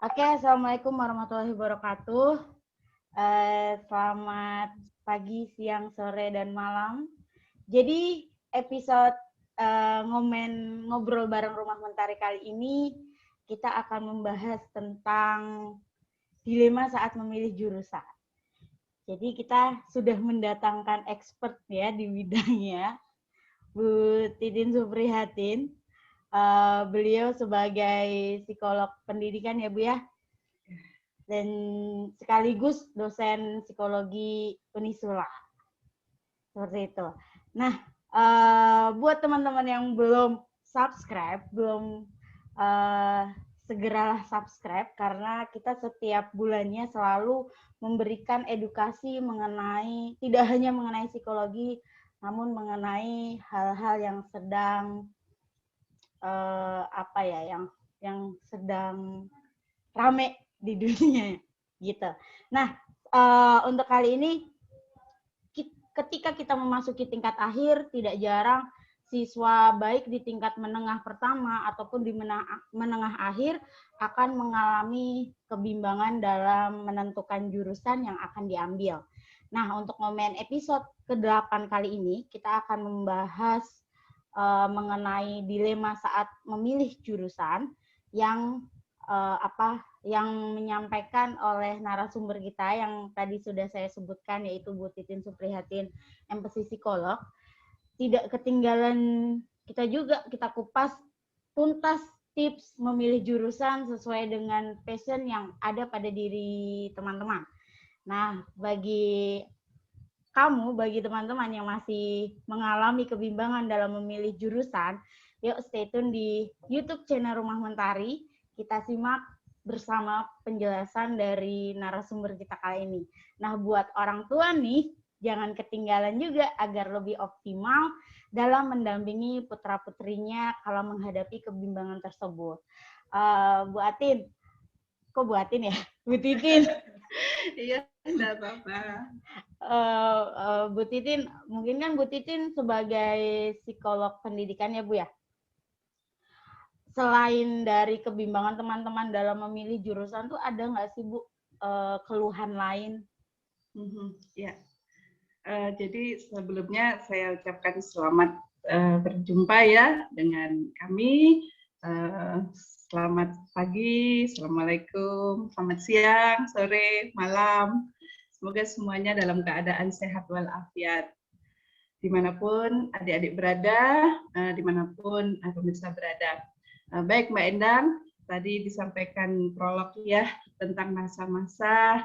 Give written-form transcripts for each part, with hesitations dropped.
Oke, Assalamualaikum warahmatullahi wabarakatuh. Selamat pagi, siang, sore, dan malam. Jadi episode ngobrol bareng Rumah Mentari kali ini kita akan membahas tentang dilema saat memilih jurusan. Jadi kita sudah mendatangkan expert ya di bidangnya, Bu Titin Suprihatin. Beliau sebagai psikolog pendidikan ya Bu ya, dan sekaligus dosen psikologi Unisula. Seperti itu. Nah, buat teman-teman yang belum subscribe, segeralah subscribe karena kita setiap bulannya selalu memberikan edukasi mengenai, tidak hanya mengenai psikologi, namun mengenai hal-hal yang sedang yang sedang rame di dunia gitu. Nah, untuk kali ini ketika kita memasuki tingkat akhir, tidak jarang siswa baik di tingkat menengah pertama ataupun di menengah akhir akan mengalami kebimbangan dalam menentukan jurusan yang akan diambil. Nah, untuk momen episode ke-8 kali ini, kita akan membahas mengenai dilema saat memilih jurusan yang yang menyampaikan oleh narasumber kita yang tadi sudah saya sebutkan, yaitu Bu Titin Suprihatin, MPsi psikolog. Tidak ketinggalan kita juga, kita kupas tuntas tips memilih jurusan sesuai dengan passion yang ada pada diri teman-teman. Nah, bagi teman-teman yang masih mengalami kebimbangan dalam memilih jurusan, yuk stay tune di YouTube channel Rumah Mentari. Kita simak bersama penjelasan dari narasumber kita kali ini. Nah, buat orang tua nih, jangan ketinggalan juga agar lebih optimal dalam mendampingi putra-putrinya kalau menghadapi kebimbangan tersebut. Bu Atin, kok Bu Atin ya? Bu Titin. Iya, tidak apa-apa. Bu Titin, mungkin kan Bu Titin sebagai psikolog pendidikan ya Bu ya? Selain dari kebimbangan teman-teman dalam memilih jurusan tuh ada nggak sih Bu keluhan lain? Ya, jadi sebelumnya saya ucapkan selamat berjumpa ya dengan kami. Selamat pagi, Assalamualaikum, selamat siang, sore, malam. Semoga semuanya dalam keadaan sehat walafiat. Dimanapun adik-adik berada, dimanapun pemirsa berada. Baik Mbak Endang, tadi disampaikan prolog ya tentang masa-masa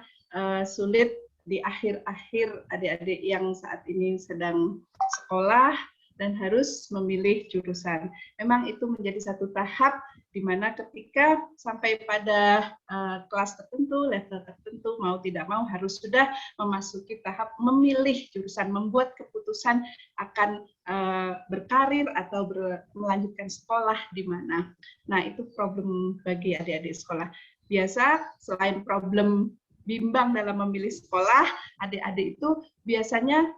sulit di akhir-akhir adik-adik yang saat ini sedang sekolah dan harus memilih jurusan. Memang itu menjadi satu tahap di mana ketika sampai pada kelas tertentu, level tertentu, mau tidak mau harus sudah memasuki tahap memilih jurusan, membuat keputusan akan berkarir atau melanjutkan sekolah di mana. Nah, itu problem bagi adik-adik sekolah. Biasa selain problem bimbang dalam memilih sekolah, adik-adik itu biasanya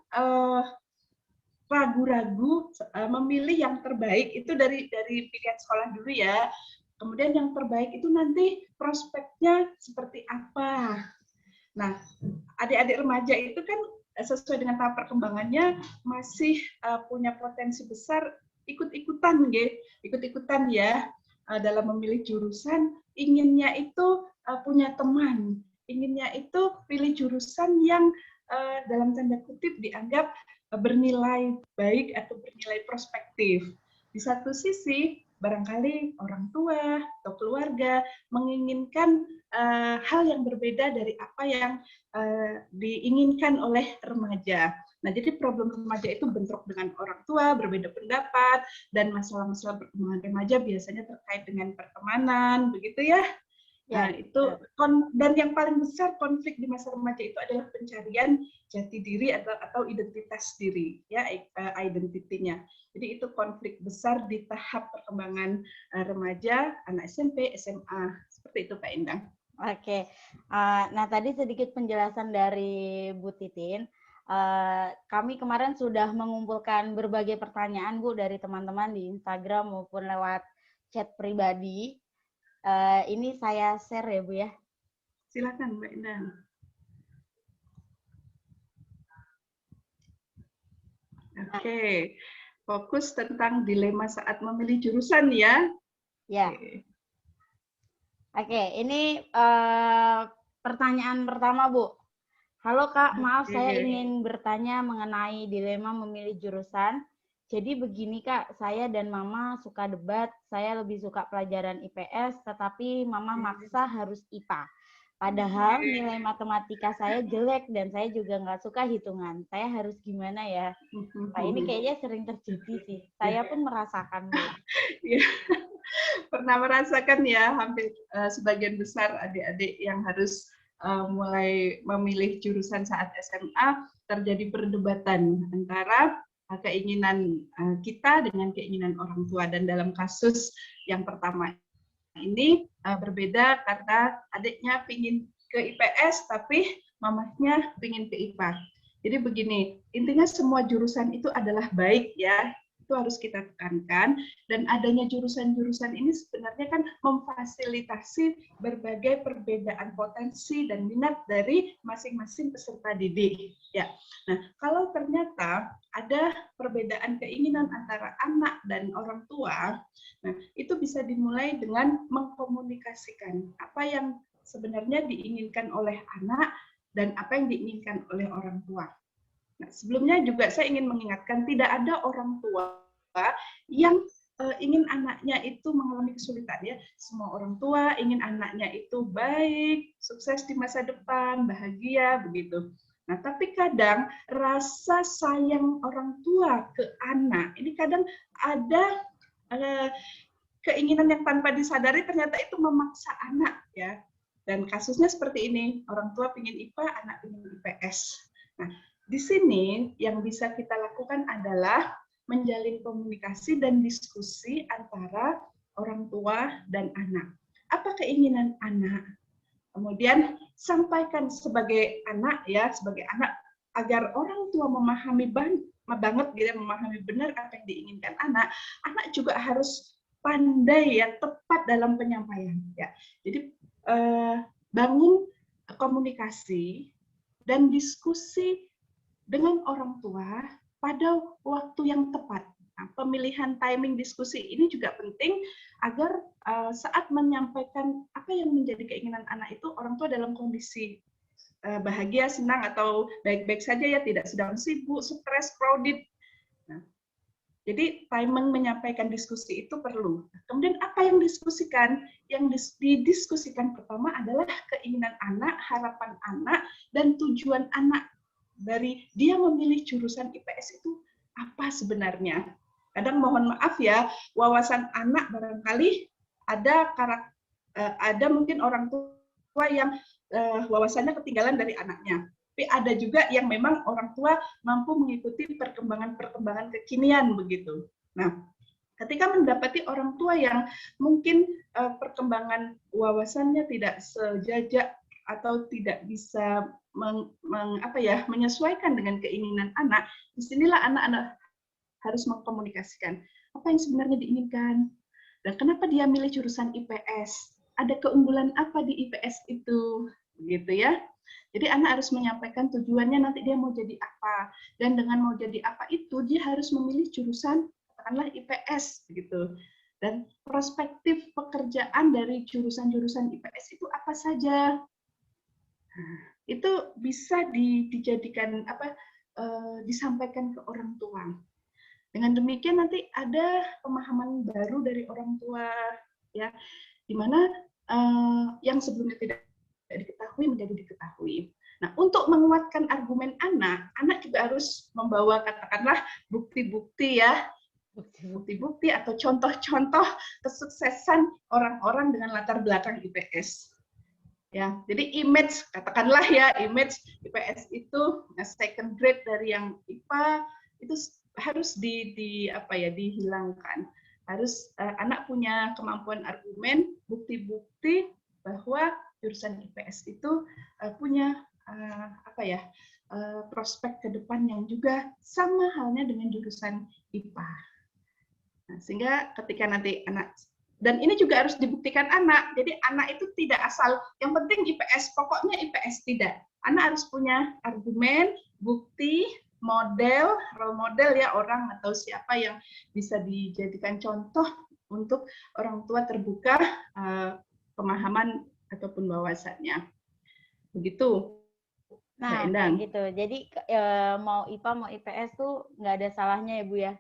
ragu-ragu memilih yang terbaik itu dari pilihan sekolah dulu ya. Kemudian yang terbaik itu nanti prospeknya seperti apa. Nah, adik-adik remaja itu kan sesuai dengan tahap perkembangannya masih punya potensi besar ikut-ikutan ya dalam memilih jurusan, inginnya itu punya teman, inginnya itu pilih jurusan yang dalam tanda kutip dianggap bernilai baik atau bernilai prospektif. Di satu sisi, barangkali orang tua atau keluarga menginginkan hal yang berbeda dari apa yang diinginkan oleh remaja. Nah, jadi problem remaja itu bentrok dengan orang tua, berbeda pendapat, dan masalah-masalah perkembangan remaja biasanya terkait dengan pertemanan, begitu ya. Nah, itu dan yang paling besar konflik di masa remaja itu adalah pencarian jati diri atau identitas diri, ya, identitinya. Jadi itu konflik besar di tahap perkembangan remaja, anak SMP, SMA, seperti itu Pak Endang. Oke, nah tadi sedikit penjelasan dari Bu Titin. Kami kemarin sudah mengumpulkan berbagai pertanyaan Bu dari teman-teman di Instagram maupun lewat chat pribadi. Ini saya share ya Bu ya. Silakan Mbak Indah. Oke, fokus tentang dilema saat memilih jurusan ya. Ya. Oke, ini pertanyaan pertama Bu. Halo Kak, maaf saya ingin bertanya mengenai dilema memilih jurusan. Jadi begini Kak, saya dan Mama suka debat, saya lebih suka pelajaran IPS, tetapi Mama maksa harus IPA. Padahal nilai matematika saya jelek dan saya juga nggak suka hitungan. Saya harus gimana ya? Nah, ini kayaknya sering terjadi sih. Saya pun merasakan. Pernah merasakan ya, hampir sebagian besar adik-adik yang harus mulai memilih jurusan saat SMA, terjadi perdebatan antara keinginan kita dengan keinginan orang tua. Dan dalam kasus yang pertama ini berbeda karena adiknya pingin ke IPS, tapi mamahnya pingin ke IPA. Jadi begini, intinya semua jurusan itu adalah baik ya, itu harus kita tekankan, dan adanya jurusan-jurusan ini sebenarnya kan memfasilitasi berbagai perbedaan potensi dan minat dari masing-masing peserta didik ya. Nah, kalau ternyata ada perbedaan keinginan antara anak dan orang tua, nah itu bisa dimulai dengan mengkomunikasikan apa yang sebenarnya diinginkan oleh anak dan apa yang diinginkan oleh orang tua. Nah, sebelumnya juga saya ingin mengingatkan, tidak ada orang tua yang ingin anaknya itu mengalami kesulitan ya. Semua orang tua ingin anaknya itu baik, sukses di masa depan, bahagia begitu. Nah, tapi kadang rasa sayang orang tua ke anak ini kadang ada keinginan yang tanpa disadari ternyata itu memaksa anak ya. Dan kasusnya seperti ini, orang tua ingin IPA, anak ingin IPS. Nah, di sini yang bisa kita lakukan adalah menjalin komunikasi dan diskusi antara orang tua dan anak. Apa keinginan anak? Kemudian sampaikan sebagai anak ya, sebagai anak agar orang tua memahami banget gitu, memahami benar apa yang diinginkan anak. Anak juga harus pandai ya, tepat dalam penyampaian ya. Jadi bangun komunikasi dan diskusi dengan orang tua pada waktu yang tepat. Nah, pemilihan timing diskusi ini juga penting agar saat menyampaikan apa yang menjadi keinginan anak itu, orang tua dalam kondisi bahagia, senang, atau baik-baik saja ya, tidak sedang sibuk, stres, crowded. Nah, jadi timing menyampaikan diskusi itu perlu. Kemudian apa yang diskusikan? Yang didiskusikan pertama adalah keinginan anak, harapan anak, dan tujuan anak dari dia memilih jurusan IPS itu apa sebenarnya. Kadang mohon maaf ya, wawasan anak barangkali ada mungkin orang tua yang wawasannya ketinggalan dari anaknya. Tapi ada juga yang memang orang tua mampu mengikuti perkembangan-perkembangan kekinian begitu. Nah, ketika mendapati orang tua yang mungkin perkembangan wawasannya tidak sejajak atau tidak bisa menyesuaikan dengan keinginan anak, disinilah anak-anak harus mengkomunikasikan apa yang sebenarnya diinginkan dan kenapa dia milih jurusan IPS. Ada keunggulan apa di IPS itu, gitu ya. Jadi anak harus menyampaikan tujuannya nanti dia mau jadi apa, dan dengan mau jadi apa itu dia harus memilih jurusan katakanlah IPS gitu. Dan perspektif pekerjaan dari jurusan-jurusan IPS itu apa saja. Itu bisa dijadikan disampaikan ke orang tua. Dengan demikian nanti ada pemahaman baru dari orang tua ya, di mana yang sebelumnya tidak diketahui menjadi diketahui. Nah, untuk menguatkan argumen anak juga harus membawa katakanlah bukti-bukti ya, bukti-bukti atau contoh-contoh kesuksesan orang-orang dengan latar belakang IPS. Ya, jadi image katakanlah ya, image IPS itu second grade dari yang IPA itu harus dihilangkan. Harus anak punya kemampuan argumen, bukti-bukti bahwa jurusan IPS itu punya prospek ke depan yang juga sama halnya dengan jurusan IPA. Nah, sehingga ketika nanti anak Dan ini juga harus dibuktikan anak. Jadi anak itu tidak asal, yang penting IPS, pokoknya IPS, tidak. Anak harus punya argumen, bukti, model, role model ya, orang atau siapa yang bisa dijadikan contoh untuk orang tua terbuka pemahaman ataupun wawasannya. Begitu, Mbak Nah, Endang. kayak gitu. Jadi mau IPA mau IPS tuh nggak ada salahnya ya Bu ya?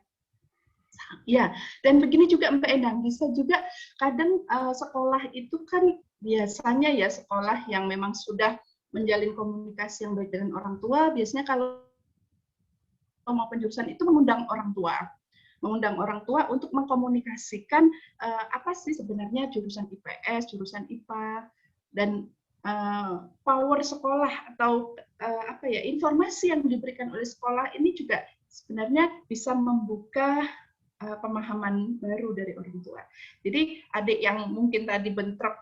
Ya, dan begini juga Mbak Endang, bisa juga kadang sekolah itu kan biasanya ya sekolah yang memang sudah menjalin komunikasi yang baik dengan orang tua, biasanya kalau mau penjurusan itu mengundang orang tua untuk mengkomunikasikan apa sih sebenarnya jurusan IPS, jurusan IPA, dan power sekolah atau apa ya, informasi yang diberikan oleh sekolah ini juga sebenarnya bisa membuka pemahaman baru dari orang tua. Jadi adik yang mungkin tadi bentrok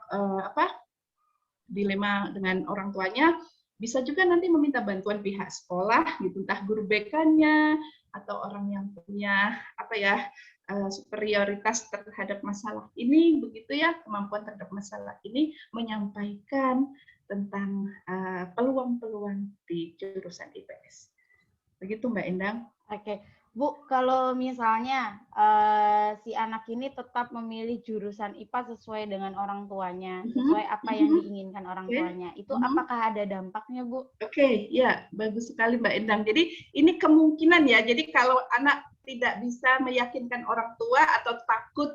dilema dengan orang tuanya, bisa juga nanti meminta bantuan pihak sekolah, gitu, entah guru BK-nya atau orang yang punya superioritas terhadap masalah ini, begitu ya, kemampuan terhadap masalah ini, menyampaikan tentang peluang-peluang di jurusan IPS. Begitu Mbak Endang. Oke, Bu, kalau misalnya si anak ini tetap memilih jurusan IPA sesuai dengan orang tuanya, sesuai apa yang diinginkan orang tuanya, itu apakah ada dampaknya, Bu? Oke, ya, bagus sekali Mbak Endang. Jadi ini kemungkinan ya, jadi kalau anak tidak bisa meyakinkan orang tua atau takut,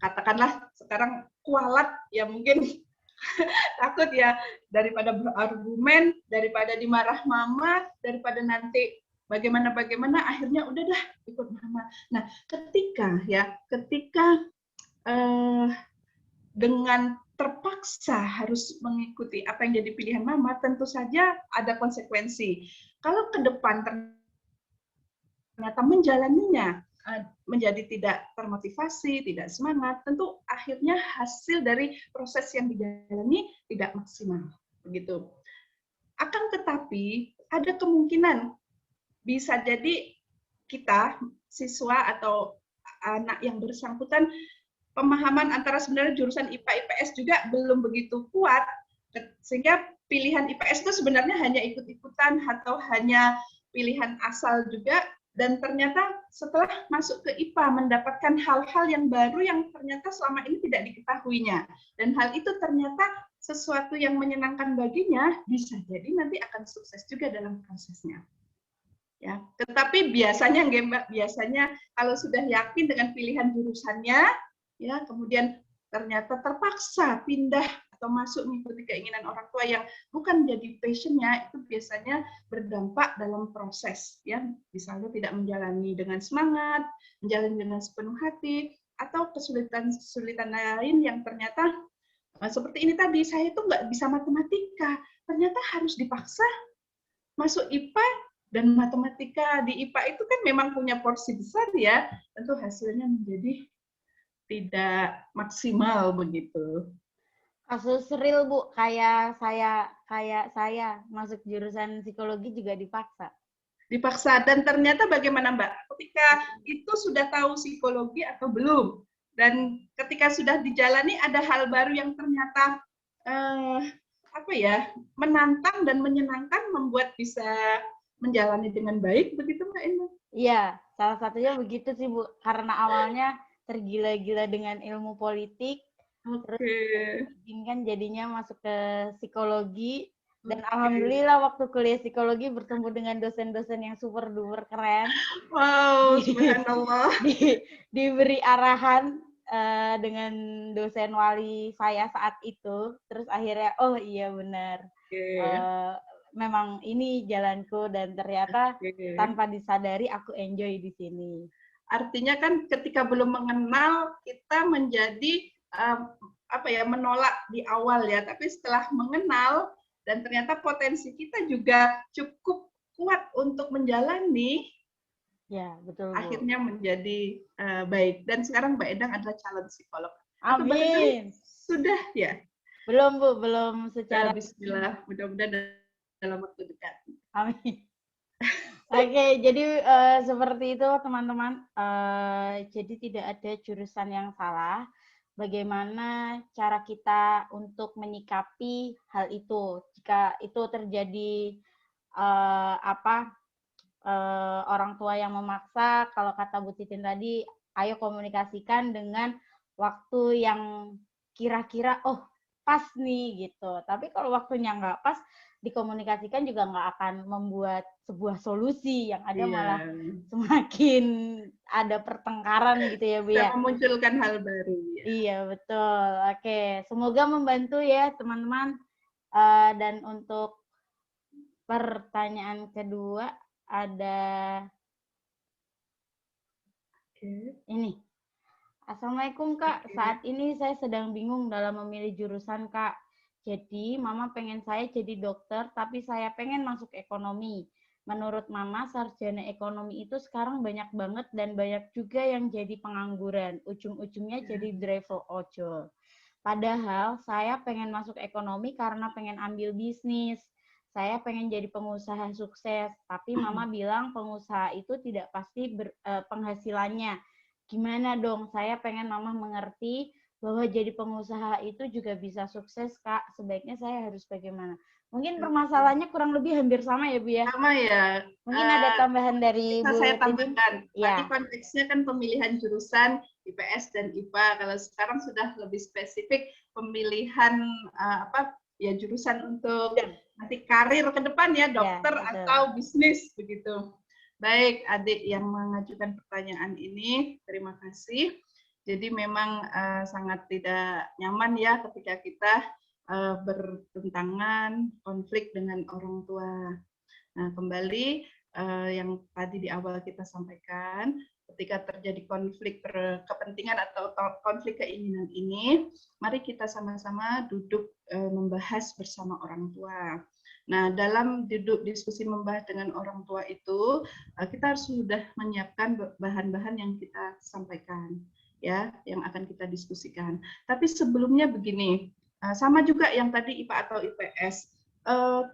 katakanlah sekarang kualat, ya mungkin takut ya, daripada berargumen, daripada dimarah mama, daripada nanti bagaimana akhirnya udah dah ikut mama. Nah, ketika dengan terpaksa harus mengikuti apa yang jadi pilihan mama, tentu saja ada konsekuensi. Kalau ke depan ternyata menjalaninya menjadi tidak termotivasi, tidak semangat, tentu akhirnya hasil dari proses yang dijalani tidak maksimal. Begitu. Akan tetapi ada kemungkinan bisa jadi kita, siswa atau anak yang bersangkutan, pemahaman antara sebenarnya jurusan IPA IPS juga belum begitu kuat, sehingga pilihan IPS itu sebenarnya hanya ikut-ikutan atau hanya pilihan asal juga, dan ternyata setelah masuk ke IPA mendapatkan hal-hal yang baru yang ternyata selama ini tidak diketahuinya, dan hal itu ternyata sesuatu yang menyenangkan baginya, bisa jadi nanti akan sukses juga dalam prosesnya. Ya, tetapi biasanya Mbak, biasanya kalau sudah yakin dengan pilihan jurusannya, ya kemudian ternyata terpaksa pindah atau masuk mengikuti keinginan orang tua yang bukan jadi passionnya, itu biasanya berdampak dalam proses, ya misalnya tidak menjalani dengan semangat, menjalani dengan sepenuh hati, atau kesulitan lain yang ternyata seperti ini tadi, saya itu nggak bisa matematika, ternyata harus dipaksa masuk IPA, dan matematika di IPA itu kan memang punya porsi besar ya, tentu hasilnya menjadi tidak maksimal begitu. Kasus real, Bu, kayak saya masuk jurusan psikologi juga dipaksa. Dipaksa, dan ternyata bagaimana Mbak? Ketika itu sudah tahu psikologi atau belum? Dan ketika sudah dijalani ada hal baru yang ternyata menantang dan menyenangkan, membuat bisa menjalani dengan baik, begitu Mbak Endang? Iya, salah satunya begitu sih Bu, karena awalnya tergila-gila dengan ilmu politik, terus diizinkan jadinya masuk ke psikologi, dan alhamdulillah waktu kuliah psikologi bertemu dengan dosen-dosen yang super duper keren. Wow, subhanallah. Diberi arahan dengan dosen wali saya saat itu, terus akhirnya oh iya benar. Memang ini jalanku, dan ternyata tanpa disadari aku enjoy di sini. Artinya kan ketika belum mengenal kita menjadi menolak di awal ya, tapi setelah mengenal dan ternyata potensi kita juga cukup kuat untuk menjalani, ya betul, akhirnya menjadi baik. Dan sekarang Mbak Endang adalah calon psikolog. Amin. Sudah ya? Belum Bu, belum secara. Bismillah, mudah-mudahan dalam waktu dekat. Amin. Oke, jadi seperti itu teman-teman. Jadi tidak ada jurusan yang salah. bagaimana cara kita untuk menyikapi hal itu jika itu terjadi orang tua yang memaksa. Kalau kata Bu Titin tadi, ayo komunikasikan dengan waktu yang kira-kira pas nih gitu. Tapi kalau waktunya nggak pas, dikomunikasikan juga nggak akan membuat sebuah solusi, yang ada malah semakin ada pertengkaran gitu ya Bu ya. Memunculkan hal baru. Ya. Iya betul. Oke, semoga membantu ya teman-teman. Dan untuk pertanyaan kedua ada ini. Assalamualaikum Kak, saat ini saya sedang bingung dalam memilih jurusan Kak. Jadi Mama pengen saya jadi dokter, tapi saya pengen masuk ekonomi. Menurut Mama, sarjana ekonomi itu sekarang banyak banget dan banyak juga yang jadi pengangguran. Ujung-ujungnya jadi driver ojol. Padahal saya pengen masuk ekonomi karena pengen ambil bisnis. Saya pengen jadi pengusaha sukses, tapi Mama bilang pengusaha itu tidak pasti penghasilannya. Gimana dong? Saya pengen Mama mengerti bahwa jadi pengusaha itu juga bisa sukses, Kak. Sebaiknya saya harus bagaimana? Mungkin permasalahannya kurang lebih hampir sama ya, Bu ya? Sama ya. Mungkin ada tambahan dari Bu saya Titin? tambahkan. Ya. Tadi konteksnya kan pemilihan jurusan IPS dan IPA. Kalau sekarang sudah lebih spesifik pemilihan jurusan untuk nanti karir ke depan ya, dokter atau bisnis begitu. Baik, adik yang mengajukan pertanyaan ini, terima kasih. Jadi memang sangat tidak nyaman ya ketika kita bertentangan, konflik dengan orang tua. Nah, kembali yang tadi di awal kita sampaikan, ketika terjadi konflik kepentingan atau konflik keinginan ini, mari kita sama-sama duduk membahas bersama orang tua. Nah, dalam duduk diskusi membahas dengan orang tua itu, kita harus sudah menyiapkan bahan-bahan yang kita sampaikan, ya, yang akan kita diskusikan. Tapi sebelumnya begini, sama juga yang tadi IPA atau IPS.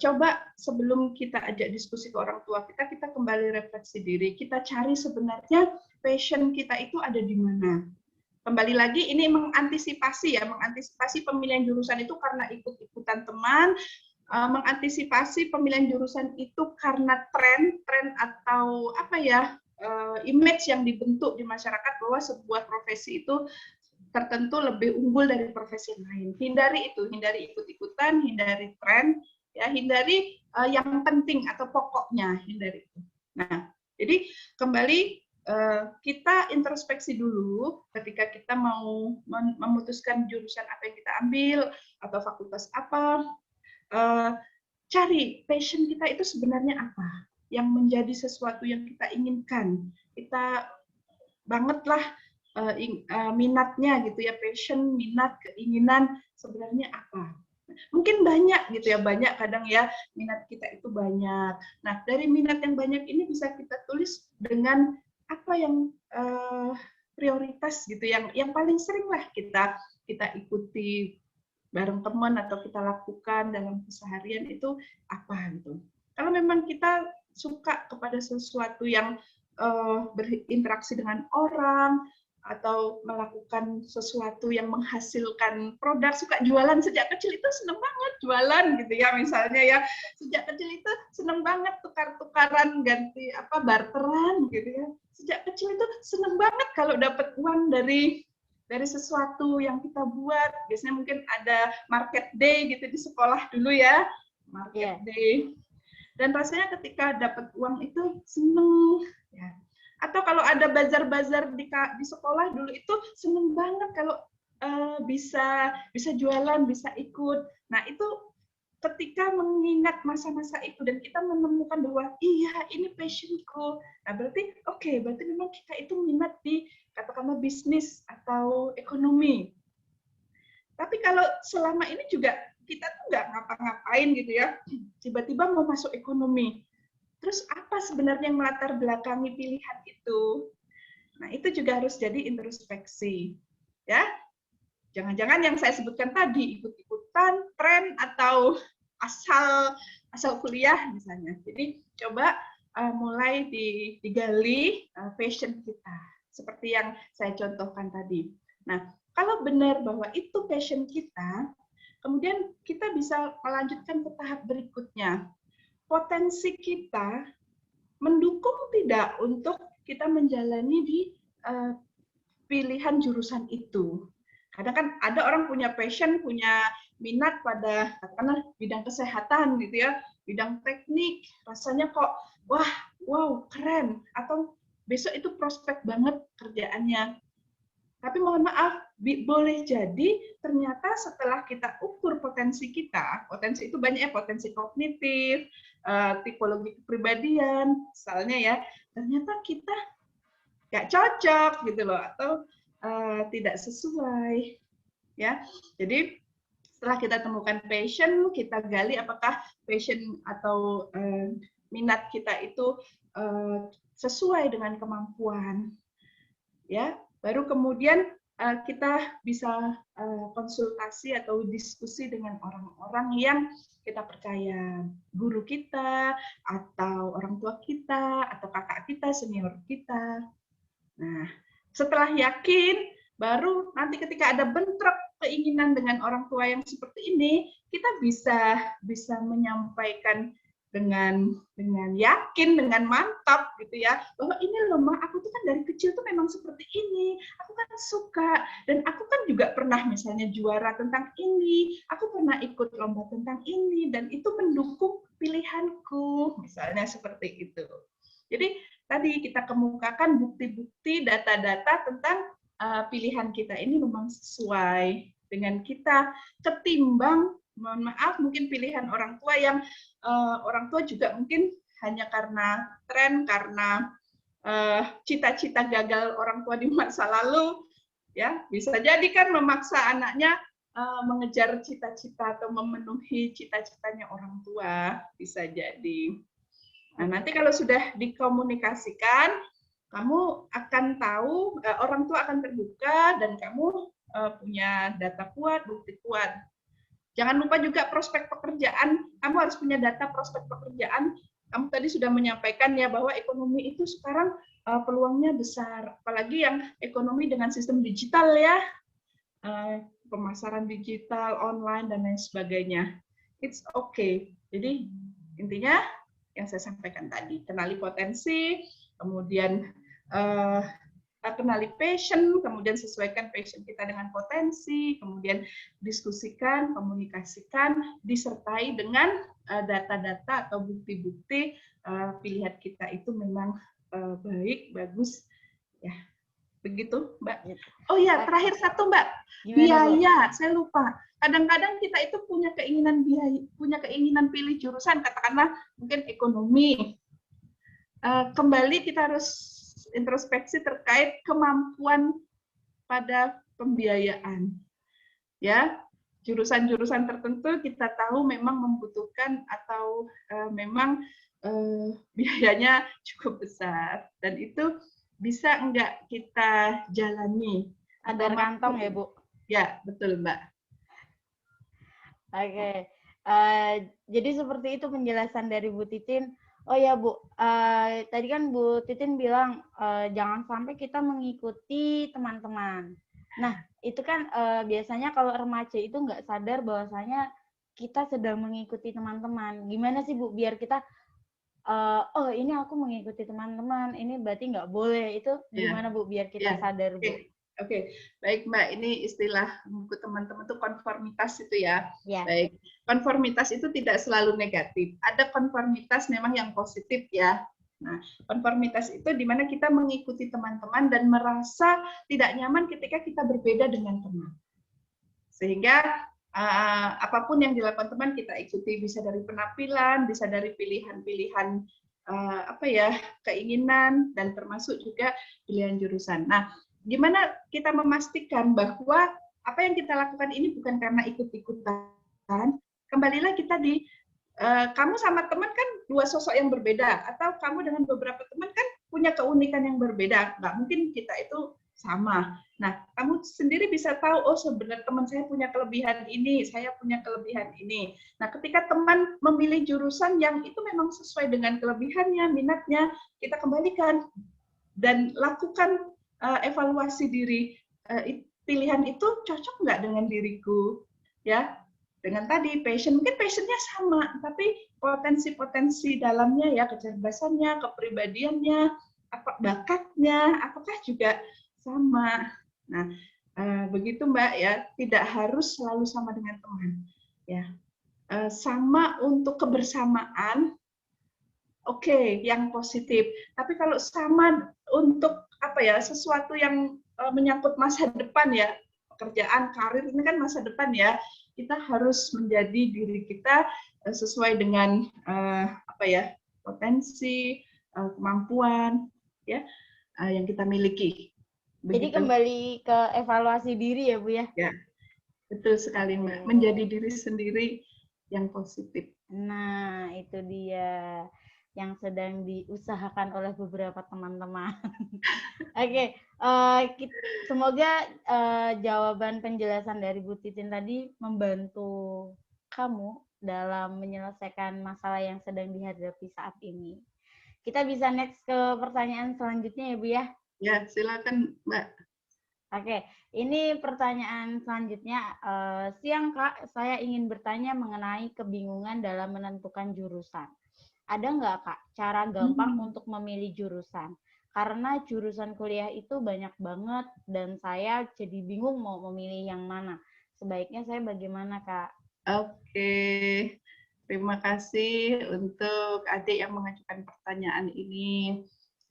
Coba sebelum kita ajak diskusi ke orang tua kita, kita kembali refleksi diri. Kita cari sebenarnya passion kita itu ada di mana. Kembali lagi, ini mengantisipasi pemilihan jurusan itu karena ikut-ikutan teman, mengantisipasi pemilihan jurusan itu karena tren atau image yang dibentuk di masyarakat bahwa sebuah profesi itu tertentu lebih unggul dari profesi yang lain. Hindari itu, hindari ikut-ikutan, hindari tren, ya, hindari yang penting atau pokoknya, hindari itu. Nah, jadi kembali kita introspeksi dulu ketika kita mau memutuskan jurusan apa yang kita ambil atau fakultas apa. Cari passion kita itu sebenarnya apa yang menjadi sesuatu yang kita inginkan. Kita bangetlah minatnya gitu ya, passion, minat, keinginan sebenarnya apa. Mungkin banyak gitu ya, banyak kadang ya minat kita itu banyak. Nah, dari minat yang banyak ini bisa kita tulis dengan apa yang prioritas gitu, yang paling sering lah kita ikuti bareng teman atau kita lakukan dalam keseharian itu apa gitu. Kalau memang kita suka kepada sesuatu yang berinteraksi dengan orang atau melakukan sesuatu yang menghasilkan produk, suka jualan sejak kecil itu seneng banget jualan gitu ya, misalnya ya, sejak kecil itu seneng banget tukar-tukaran, ganti barteran gitu ya, sejak kecil itu seneng banget kalau dapat uang dari sesuatu yang kita buat. Biasanya mungkin ada market day gitu di sekolah dulu ya, market day. Dan rasanya ketika dapat uang itu seneng ya. Atau kalau ada bazar-bazar di sekolah dulu itu seneng banget kalau bisa jualan, bisa ikut. Nah, itu ketika mengingat masa-masa itu dan kita menemukan bahwa iya ini passionku. Nah, berarti berarti memang kita itu minat di katakanlah bisnis atau ekonomi. Tapi kalau selama ini juga kita tuh nggak ngapa-ngapain gitu ya, tiba-tiba mau masuk ekonomi. Terus apa sebenarnya yang melatar belakangi pilihan itu? Nah, itu juga harus jadi introspeksi. Ya. Jangan-jangan yang saya sebutkan tadi ikut-ikutan, tren atau asal kuliah misalnya. Jadi coba mulai digali passion kita. Seperti yang saya contohkan tadi. Nah, kalau benar bahwa itu passion kita, kemudian kita bisa melanjutkan ke tahap berikutnya. Potensi kita mendukung tidak untuk kita menjalani di pilihan jurusan itu. Kadang kan ada orang punya passion, punya minat pada katakanlah bidang kesehatan gitu ya, bidang teknik, rasanya kok wow keren, atau besok itu prospek banget kerjaannya. Tapi mohon maaf, boleh jadi ternyata setelah kita ukur potensi kita, potensi itu banyak ya, potensi kognitif, tipologi kepribadian, misalnya ya, ternyata kita nggak cocok gitu loh, atau tidak sesuai, ya. Jadi setelah kita temukan passion, kita gali apakah passion atau minat kita itu sesuai dengan kemampuan, ya. Baru kemudian kita bisa konsultasi atau diskusi dengan orang-orang yang kita percaya, guru kita, atau orang tua kita, atau kakak kita, senior kita. Nah, setelah yakin, baru nanti ketika ada bentrok keinginan dengan orang tua yang seperti ini, kita bisa menyampaikan dengan yakin, dengan mantap gitu ya, bahwa ini loh Ma, aku tuh kan dari kecil tuh memang seperti ini, aku kan suka, dan aku kan juga pernah misalnya juara tentang ini, aku pernah ikut lomba tentang ini, dan itu mendukung pilihanku, misalnya seperti itu. Jadi tadi kita kemukakan bukti-bukti, data-data tentang pilihan kita ini memang sesuai dengan kita, ketimbang mohon maaf mungkin pilihan orang tua yang orang tua juga mungkin hanya karena tren, karena cita-cita gagal orang tua di masa lalu, ya bisa jadi kan memaksa anaknya mengejar cita-cita atau memenuhi cita-citanya orang tua, bisa jadi. Nah, nanti kalau sudah dikomunikasikan, kamu akan tahu, orang tua akan terbuka, dan kamu punya data kuat, bukti kuat. Jangan lupa juga prospek pekerjaan, kamu harus punya data prospek pekerjaan. Kamu tadi sudah menyampaikan ya bahwa ekonomi itu sekarang peluangnya besar, apalagi yang ekonomi dengan sistem digital ya, pemasaran digital, online, dan lain sebagainya. It's okay. Jadi intinya yang saya sampaikan tadi, kenali potensi, kemudian kenali passion, kemudian sesuaikan passion kita dengan potensi, kemudian diskusikan, komunikasikan, disertai dengan data-data atau bukti-bukti pilihan kita itu memang baik, bagus, ya. Begitu, Mbak. Oh ya, terakhir satu, Mbak. Biaya, saya lupa. Kadang-kadang kita itu punya keinginan biaya, punya keinginan pilih jurusan, katakanlah mungkin ekonomi. Kembali kita harus introspeksi terkait kemampuan pada pembiayaan. Ya, jurusan-jurusan tertentu kita tahu memang membutuhkan atau memang biayanya cukup besar, dan itu bisa enggak kita jalani. Ada kantong ya, Bu? Ya, betul, Mbak. Oke. Jadi seperti itu penjelasan dari Bu Titin. Oh ya Bu, tadi kan Bu Titin bilang jangan sampai kita mengikuti teman-teman. Nah, itu kan biasanya kalau remaja itu nggak sadar bahwasanya kita sedang mengikuti teman-teman. Gimana sih Bu, biar kita, oh ini aku mengikuti teman-teman, ini berarti nggak boleh. Itu gimana Bu, biar kita sadar Bu? Oke, baik Mbak, ini istilah buku teman-teman itu konformitas itu ya. Ya. Baik, konformitas itu tidak selalu negatif. Ada konformitas memang yang positif ya. Nah, konformitas itu di mana kita mengikuti teman-teman dan merasa tidak nyaman ketika kita berbeda dengan teman. Sehingga apapun yang dilakukan teman kita ikuti, bisa dari penampilan, bisa dari pilihan-pilihan keinginan, dan termasuk juga pilihan jurusan. Nah, gimana kita memastikan bahwa apa yang kita lakukan ini bukan karena ikut-ikutan? Kembalilah kita di kamu sama teman kan dua sosok yang berbeda, atau kamu dengan beberapa teman kan punya keunikan yang berbeda. Nggak mungkin kita itu sama. Nah, kamu sendiri bisa tahu, oh sebenarnya teman saya punya kelebihan ini, saya punya kelebihan ini. Nah, ketika teman memilih jurusan yang itu memang sesuai dengan kelebihannya, minatnya, kita kembalikan dan lakukan evaluasi diri. pilihan itu cocok nggak dengan diriku, ya. Dengan tadi passion, mungkin passionnya sama, tapi potensi-potensi dalamnya ya, kecerdasannya, kepribadiannya, bakatnya, apakah juga sama. Nah, begitu Mbak ya, tidak harus selalu sama dengan teman. Ya, sama untuk kebersamaan, oke, yang positif. Tapi kalau sama untuk apa ya, sesuatu yang menyangkut masa depan ya, pekerjaan, karir ini kan masa depan ya, kita harus menjadi diri kita sesuai dengan apa ya, potensi, kemampuan ya yang kita miliki. Jadi Begitu. kembali ke evaluasi diri ya Bu ya? Ya, betul sekali Mbak. Menjadi diri sendiri yang positif. Nah, itu dia yang sedang diusahakan oleh beberapa teman-teman. Oke, semoga jawaban penjelasan dari Bu Titin tadi membantu kamu dalam menyelesaikan masalah yang sedang dihadapi saat ini. Kita bisa next ke pertanyaan selanjutnya ya Bu ya? Ya, silakan Mbak. Oke, ini pertanyaan selanjutnya. Siang Kak, saya ingin bertanya mengenai kebingungan dalam menentukan jurusan. Ada nggak Kak cara gampang untuk memilih jurusan? Karena jurusan kuliah itu banyak banget dan saya jadi bingung mau memilih yang mana. Sebaiknya saya bagaimana Kak? Oke, terima kasih untuk adik yang mengajukan pertanyaan ini.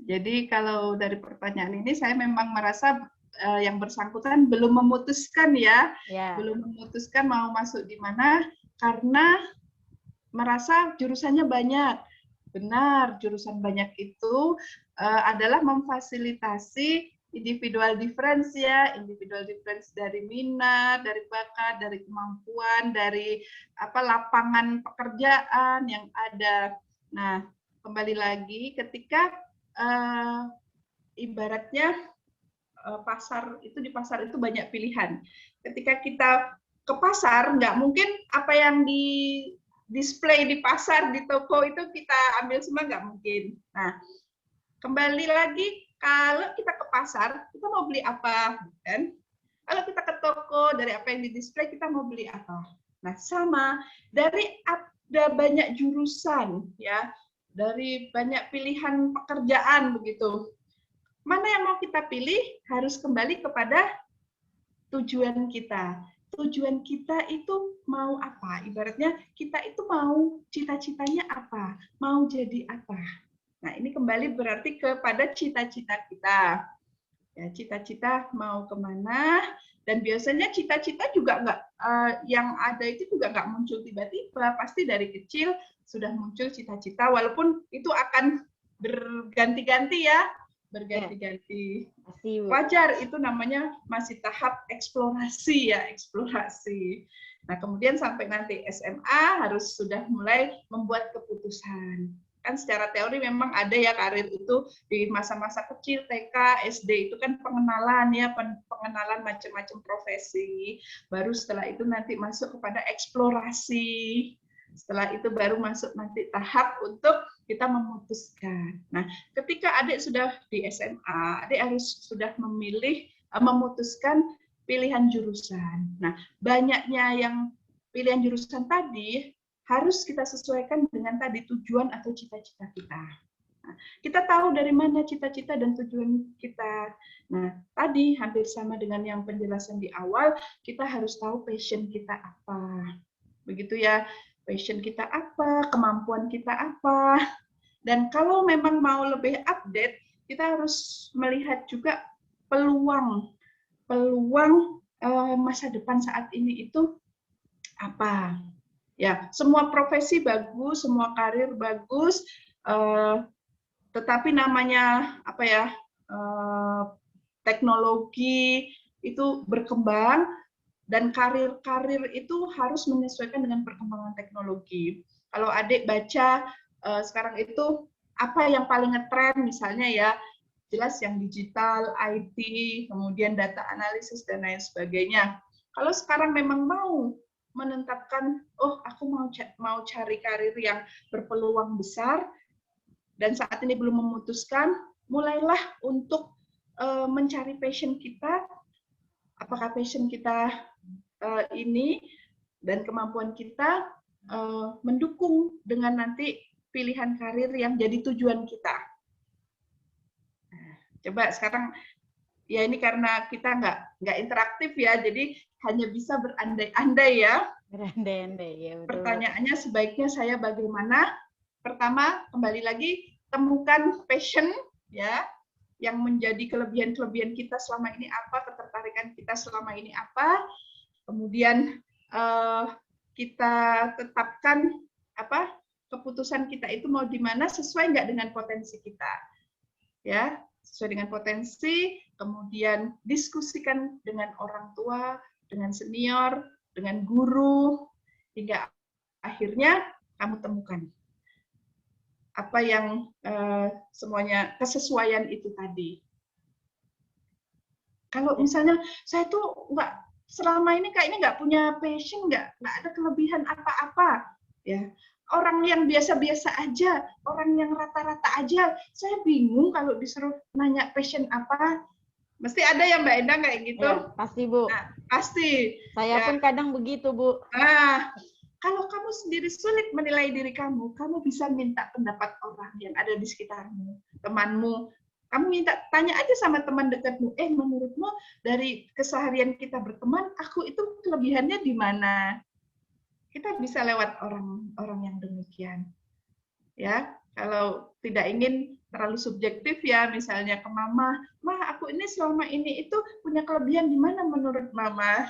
Jadi kalau dari pertanyaan ini saya memang merasa yang bersangkutan belum memutuskan ya, belum memutuskan mau masuk di mana karena merasa jurusannya banyak. Benar, jurusan banyak itu adalah memfasilitasi individual difference ya, individual difference dari minat, dari bakat, dari kemampuan, dari lapangan pekerjaan yang ada. Nah, kembali lagi ketika ibaratnya pasar itu, di pasar itu banyak pilihan. Ketika kita ke pasar, nggak mungkin apa yang di display di pasar, di toko itu kita ambil semua, nggak mungkin. Nah, kembali lagi kalau kita ke pasar, kita mau beli apa, kan? Kalau kita ke toko, dari apa yang di display kita mau beli apa. Nah, sama dari ada banyak jurusan ya, dari banyak pilihan pekerjaan begitu. Mana yang mau kita pilih harus kembali kepada tujuan kita. Tujuan kita itu mau apa? Ibaratnya kita itu mau cita-citanya apa? Mau jadi apa? Nah, ini kembali berarti kepada cita-cita kita. Ya, cita-cita mau kemana? Dan biasanya cita-cita juga nggak, yang ada itu juga nggak muncul tiba-tiba. Pasti dari kecil sudah muncul cita-cita, walaupun itu akan berganti-ganti ya, berganti-ganti. Wajar, itu namanya masih tahap eksplorasi ya, eksplorasi. Nah, kemudian sampai nanti SMA harus sudah mulai membuat keputusan. Kan secara teori memang ada ya karir itu di masa-masa kecil, TK, SD itu kan pengenalan ya, pengenalan macam-macam profesi. Baru setelah itu nanti masuk kepada eksplorasi. Setelah itu baru masuk nanti tahap untuk kita memutuskan. Nah, ketika adik sudah di SMA, adik harus sudah memilih, memutuskan pilihan jurusan. Nah, banyaknya yang pilihan jurusan tadi harus kita sesuaikan dengan tadi tujuan atau cita-cita kita. Nah, kita tahu dari mana cita-cita dan tujuan kita. Nah, tadi hampir sama dengan yang penjelasan di awal, kita harus tahu passion kita apa. Begitu ya, passion kita apa, kemampuan kita apa. Dan kalau memang mau lebih update, kita harus melihat juga peluang masa depan saat ini itu apa. Ya, semua profesi bagus, semua karir bagus, tetapi namanya teknologi itu berkembang dan karir-karir itu harus menyesuaikan dengan perkembangan teknologi. Kalau adik baca sekarang itu apa yang paling ngetren misalnya ya, jelas yang digital, IT, kemudian data analisis dan lain sebagainya. Kalau sekarang memang mau menetapkan, oh aku mau cari karir yang berpeluang besar dan saat ini belum memutuskan, mulailah untuk mencari passion kita apakah passion kita ini dan kemampuan kita mendukung dengan nanti pilihan karir yang jadi tujuan kita. Coba sekarang, ya ini karena kita nggak interaktif ya, jadi hanya bisa berandai-andai ya. Berandai-andai, ya betul. Pertanyaannya sebaiknya saya bagaimana? Pertama, kembali lagi, temukan passion ya, yang menjadi kelebihan-kelebihan kita selama ini apa, ketertarikan kita selama ini apa. Kemudian kita tetapkan apa keputusan kita itu mau di mana, sesuai nggak dengan potensi kita, ya, sesuai dengan potensi. Kemudian diskusikan dengan orang tua, dengan senior, dengan guru, hingga akhirnya kamu temukan apa yang semuanya kesesuaian itu tadi. Kalau misalnya saya tuh selama ini kayaknya nggak punya passion, nggak ada kelebihan apa-apa, ya, orang yang biasa-biasa aja, orang yang rata-rata aja, saya bingung kalau disuruh nanya passion apa. Mesti ada ya Mbak Endang kayak gitu. Ya, pasti Bu. Nah, pasti. Saya pun kadang begitu Bu. Nah, kalau kamu sendiri sulit menilai diri kamu bisa minta pendapat orang yang ada di sekitarmu, temanmu. Kamu tanya aja sama teman dekatmu, menurutmu dari keseharian kita berteman, aku itu kelebihannya di mana? Kita bisa lewat orang yang demikian. Ya, kalau tidak ingin terlalu subjektif ya, misalnya ke mama, aku ini selama ini itu punya kelebihan di mana menurut mama?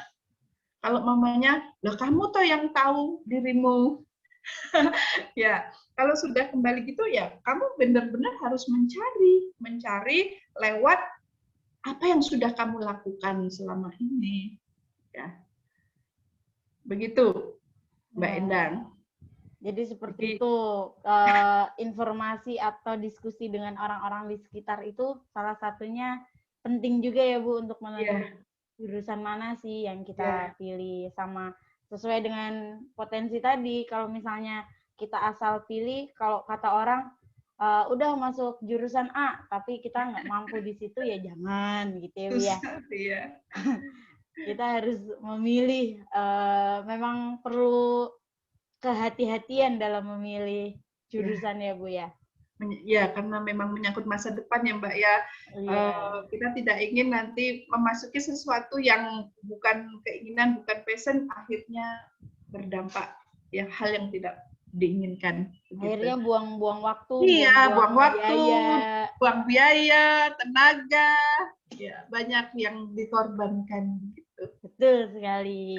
Kalau mamanya, loh kamu tuh yang tahu dirimu. Ya, kalau sudah kembali gitu ya, kamu benar-benar harus mencari lewat apa yang sudah kamu lakukan selama ini. Ya, begitu, Mbak Endang. Jadi seperti itu, informasi atau diskusi dengan orang-orang di sekitar itu salah satunya penting juga ya Bu untuk menentukan jurusan mana sih yang kita pilih, sama sesuai dengan potensi tadi. Kalau misalnya kita asal pilih, kalau kata orang udah masuk jurusan A tapi kita nggak mampu di situ, ya jangan gitu ya Bu ya. Kita harus memilih, memang perlu kehati-hatian dalam memilih jurusan ya Bu ya. Ya, karena memang menyangkut masa depan ya Mbak ya. Kita tidak ingin nanti memasuki sesuatu yang bukan keinginan, bukan passion, akhirnya berdampak ya hal yang tidak diinginkan. Akhirnya buang-buang waktu. Iya, buang waktu, buang biaya, tenaga, ya banyak yang dikorbankan gitu. Betul sekali.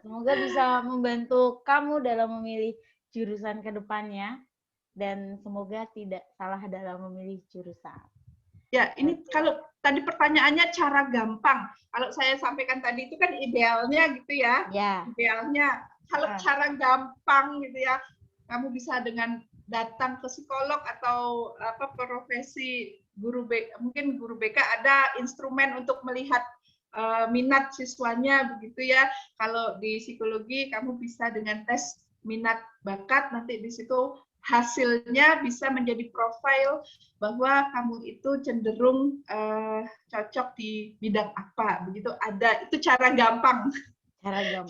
Semoga bisa membantu kamu dalam memilih jurusan ke depannya. Dan semoga tidak salah dalam memilih jurusan. Ya, ini kalau tadi pertanyaannya cara gampang. Kalau saya sampaikan tadi itu kan idealnya gitu ya. Idealnya. Kalau cara gampang gitu ya, kamu bisa dengan datang ke psikolog atau profesi guru BK, mungkin guru BK ada instrumen untuk melihat minat siswanya begitu ya. Kalau di psikologi kamu bisa dengan tes minat bakat, nanti di situ hasilnya bisa menjadi profil bahwa kamu itu cenderung cocok di bidang apa, begitu ada. Itu cara gampang.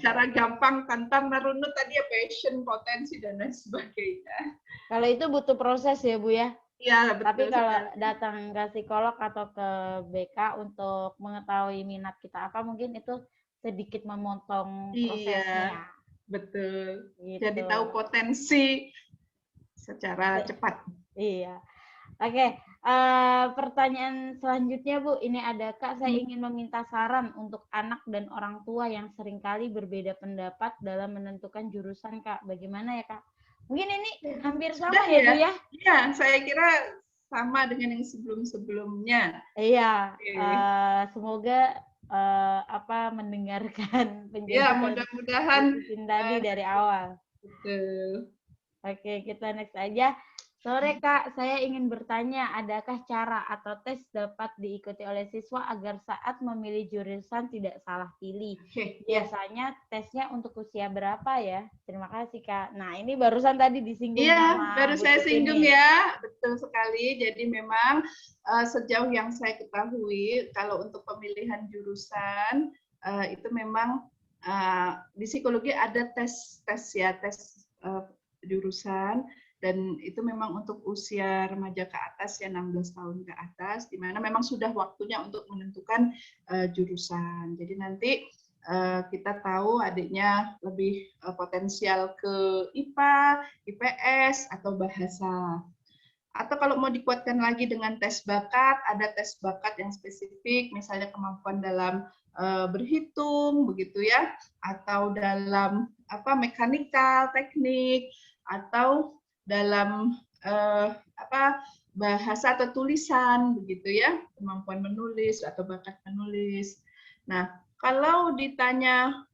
Cara gampang tanpa merunut tadi ya passion, potensi dan lain sebagainya. Kalau itu butuh proses ya Bu ya. Iya, betul. Tapi kalau datang ke psikolog atau ke BK untuk mengetahui minat kita apa, mungkin itu sedikit memotong prosesnya. Iya, betul. Gitu. Jadi tahu potensi secara cepat. Iya. Oke, pertanyaan selanjutnya Bu, ini ada Kak, saya ingin meminta saran untuk anak dan orang tua yang seringkali berbeda pendapat dalam menentukan jurusan Kak. Bagaimana ya Kak? Mungkin ini hampir sama ya Bu ya? Iya, saya kira sama dengan yang sebelum-sebelumnya. Iya, semoga mendengarkan penjelasan mudah-mudahan tadi dari awal. Betul. Oke, kita next aja. Sore Kak, saya ingin bertanya, adakah cara atau tes dapat diikuti oleh siswa agar saat memilih jurusan tidak salah pilih? Oke, ya. Biasanya tesnya untuk usia berapa ya? Terima kasih Kak. Nah ini barusan tadi disinggung Iya, sama baru Bu saya Titin singgung nih. ya, betul sekali. Jadi memang sejauh yang saya ketahui, kalau untuk pemilihan jurusan itu memang di psikologi ada tes ya, tes jurusan, dan itu memang untuk usia remaja ke atas ya, 16 tahun ke atas, di mana memang sudah waktunya untuk menentukan jurusan. Jadi nanti kita tahu adiknya lebih potensial ke IPA, IPS, atau bahasa. Atau kalau mau dikuatkan lagi dengan tes bakat, ada tes bakat yang spesifik, misalnya kemampuan dalam berhitung, begitu ya, atau dalam mekanikal, teknik, atau dalam bahasa atau tulisan, begitu ya, kemampuan menulis atau bakat menulis. Nah, kalau ditanya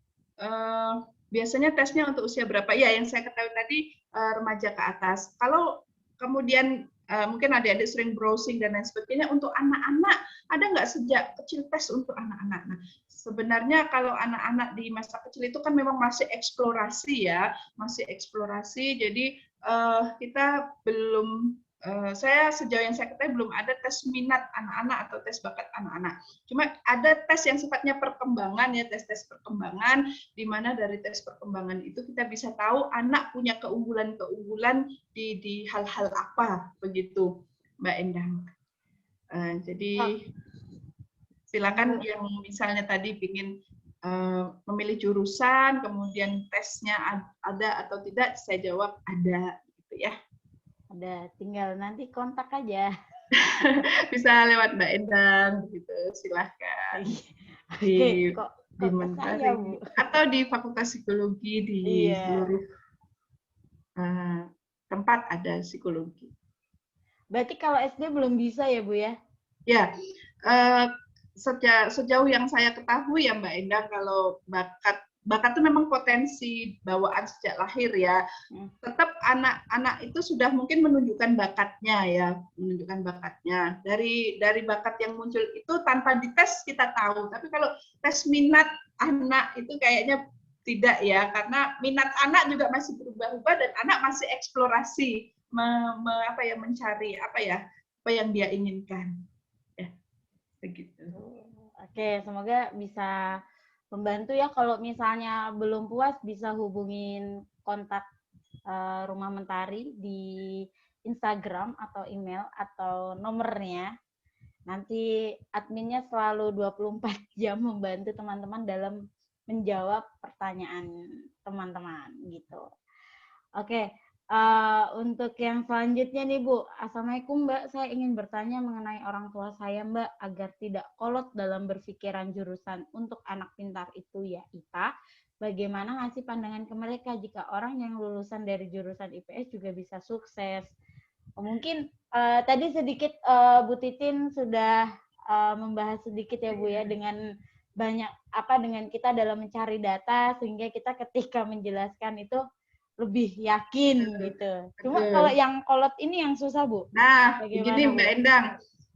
biasanya tesnya untuk usia berapa? Ya, yang saya ketahui tadi remaja ke atas. Kalau kemudian mungkin adik-adik sering browsing dan lain sebagainya, untuk anak-anak ada nggak sejak kecil tes untuk anak-anak? Nah, sebenarnya kalau anak-anak di masa kecil itu kan memang masih eksplorasi ya, masih eksplorasi. Jadi kita belum saya sejauh yang saya ketahui belum ada tes minat anak-anak atau tes bakat anak-anak. Cuma ada tes yang sifatnya perkembangan ya, tes-tes perkembangan, di mana dari tes perkembangan itu kita bisa tahu anak punya keunggulan-keunggulan di hal-hal apa, begitu Mbak Endang. Jadi silakan yang misalnya tadi ingin memilih jurusan, kemudian tesnya ada atau tidak, saya jawab ada, gitu ya. Ada, tinggal nanti kontak aja. Bisa lewat Mbak Endang, begitu. Silahkan. Di Mentari atau di Fakultas Psikologi di seluruh tempat ada psikologi. Berarti kalau SD belum bisa ya Bu ya? Ya, sejauh yang saya ketahui ya Mbak Endang, kalau bakat itu memang potensi bawaan sejak lahir ya. Tetap anak-anak itu sudah mungkin menunjukkan bakatnya ya, menunjukkan bakatnya. Dari bakat yang muncul itu tanpa dites kita tahu. Tapi kalau tes minat anak itu kayaknya tidak ya, karena minat anak juga masih berubah-ubah dan anak masih eksplorasi, mencari apa yang dia inginkan. Ya, begitu. Oke, semoga bisa membantu ya. Kalau misalnya belum puas bisa hubungin kontak Rumah Mentari di Instagram atau email atau nomornya. Nanti adminnya selalu 24 jam membantu teman-teman dalam menjawab pertanyaan teman-teman gitu. Oke, untuk yang selanjutnya nih Bu, Assalamualaikum Mbak, saya ingin bertanya mengenai orang tua saya Mbak, agar tidak kolot dalam berpikiran jurusan untuk anak pintar itu ya IPA, bagaimana ngasih pandangan ke mereka jika orang yang lulusan dari jurusan IPS juga bisa sukses? Mungkin tadi sedikit Bu Titin sudah membahas sedikit ya Bu ya, dengan banyak dengan kita dalam mencari data sehingga kita ketika menjelaskan itu lebih yakin gitu. Cuma kalau yang kolot ini yang susah Bu. Nah, begini Mbak Endang.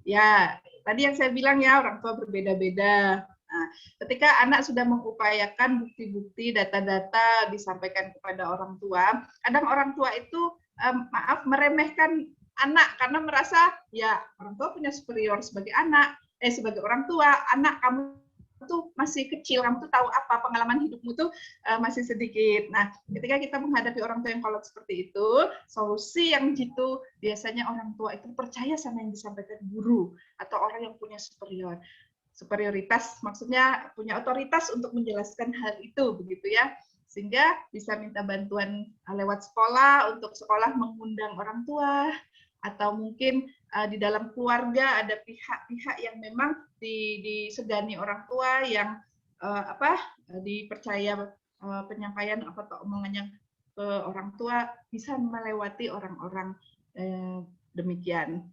Ya, tadi yang saya bilang ya, orang tua berbeda-beda. Nah, ketika anak sudah mengupayakan bukti-bukti, data-data disampaikan kepada orang tua, kadang orang tua itu meremehkan anak karena merasa ya orang tua punya superior sebagai anak, sebagai orang tua, anak kamu tuh masih kecil, kamu tuh tahu apa, pengalaman hidupmu tuh masih sedikit. Nah, ketika kita menghadapi orang tua yang kolot seperti itu, solusi yang jitu biasanya orang tua itu percaya sama yang disampaikan guru atau orang yang punya superioritas, maksudnya punya otoritas untuk menjelaskan hal itu, begitu ya. Sehingga bisa minta bantuan lewat sekolah, untuk sekolah mengundang orang tua, atau mungkin di dalam keluarga ada pihak-pihak yang memang disegani orang tua yang dipercaya penyampaian atau omongannya ke orang tua bisa melewati orang-orang demikian.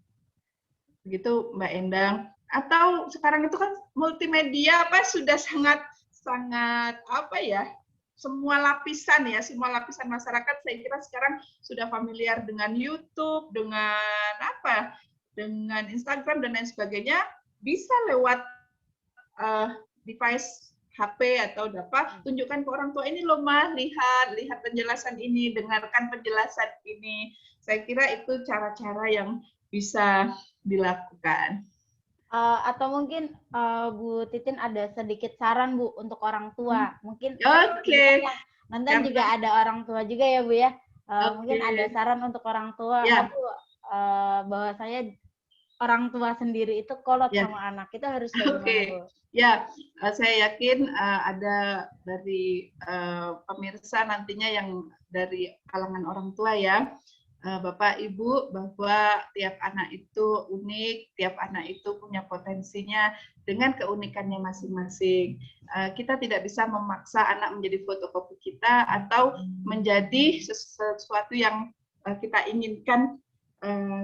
Begitu Mbak Endang. Atau sekarang itu kan multimedia sudah sangat semua lapisan ya, semua lapisan masyarakat saya kira sekarang sudah familiar dengan YouTube, dengan dengan Instagram dan lain sebagainya, bisa lewat device HP atau apa, tunjukkan ke orang tua, ini loh mah, lihat penjelasan ini, dengarkan penjelasan ini. Saya kira itu cara-cara yang bisa dilakukan. Atau mungkin Bu Titin ada sedikit saran Bu untuk orang tua. Mungkin Oke. yang nonton juga ada orang tua juga ya Bu ya. Mungkin ada saran untuk orang tua. Ya. Aku bahwa saya orang tua sendiri itu kolot sama anak, itu harus bagaimana Bu? Ya, saya yakin ada dari pemirsa nantinya yang dari kalangan orang tua ya. Bapak Ibu, bahwa tiap anak itu unik, tiap anak itu punya potensinya dengan keunikannya masing-masing. Kita tidak bisa memaksa anak menjadi fotokopi kita atau menjadi sesuatu yang kita inginkan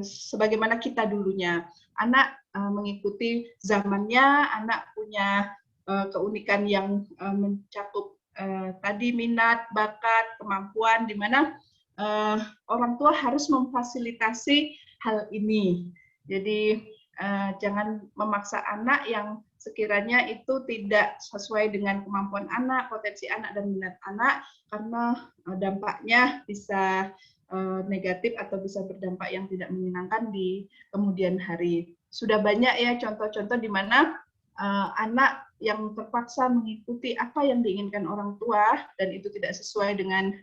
sebagaimana kita dulunya. Anak mengikuti zamannya, anak punya keunikan yang mencakup tadi minat, bakat, kemampuan, di mana orang tua harus memfasilitasi hal ini. Jadi jangan memaksa anak yang sekiranya itu tidak sesuai dengan kemampuan anak, potensi anak dan minat anak, karena dampaknya bisa negatif atau bisa berdampak yang tidak menyenangkan di kemudian hari. Sudah banyak ya contoh-contoh di mana anak yang terpaksa mengikuti apa yang diinginkan orang tua dan itu tidak sesuai dengan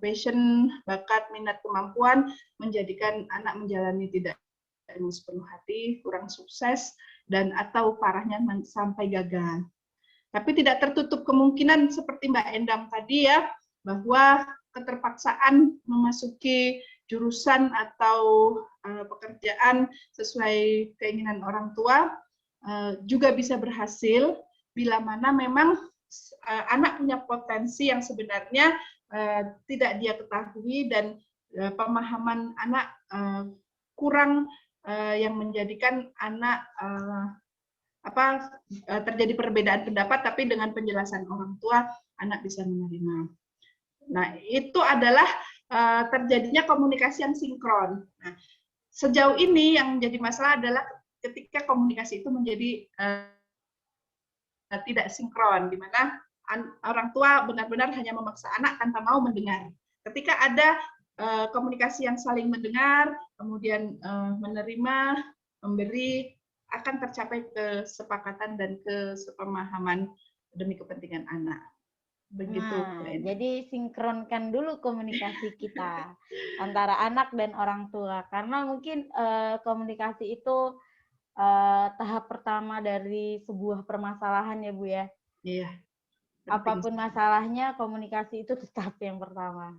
passion, bakat, minat, kemampuan, menjadikan anak menjalani tidak dengan sepenuh hati, kurang sukses, dan atau parahnya sampai gagal. Tapi tidak tertutup kemungkinan seperti Mbak Endang tadi ya, bahwa keterpaksaan memasuki jurusan atau pekerjaan sesuai keinginan orang tua juga bisa berhasil bila mana memang anak punya potensi yang sebenarnya tidak dia ketahui dan pemahaman anak kurang yang menjadikan anak terjadi perbedaan pendapat, tapi dengan penjelasan orang tua anak bisa menerima. Nah, itu adalah terjadinya komunikasi yang sinkron. Nah, sejauh ini yang menjadi masalah adalah ketika komunikasi itu menjadi tidak sinkron, di mana orang tua benar-benar hanya memaksa anak tanpa mau mendengar. Ketika ada komunikasi yang saling mendengar, kemudian menerima, memberi, akan tercapai kesepakatan dan kesepemahaman demi kepentingan anak. Begitu. Nah, jadi sinkronkan dulu komunikasi kita antara anak dan orang tua, karena mungkin komunikasi itu tahap pertama dari sebuah permasalahan ya Bu ya. Iya. Apapun masalahnya, komunikasi itu tetap yang pertama.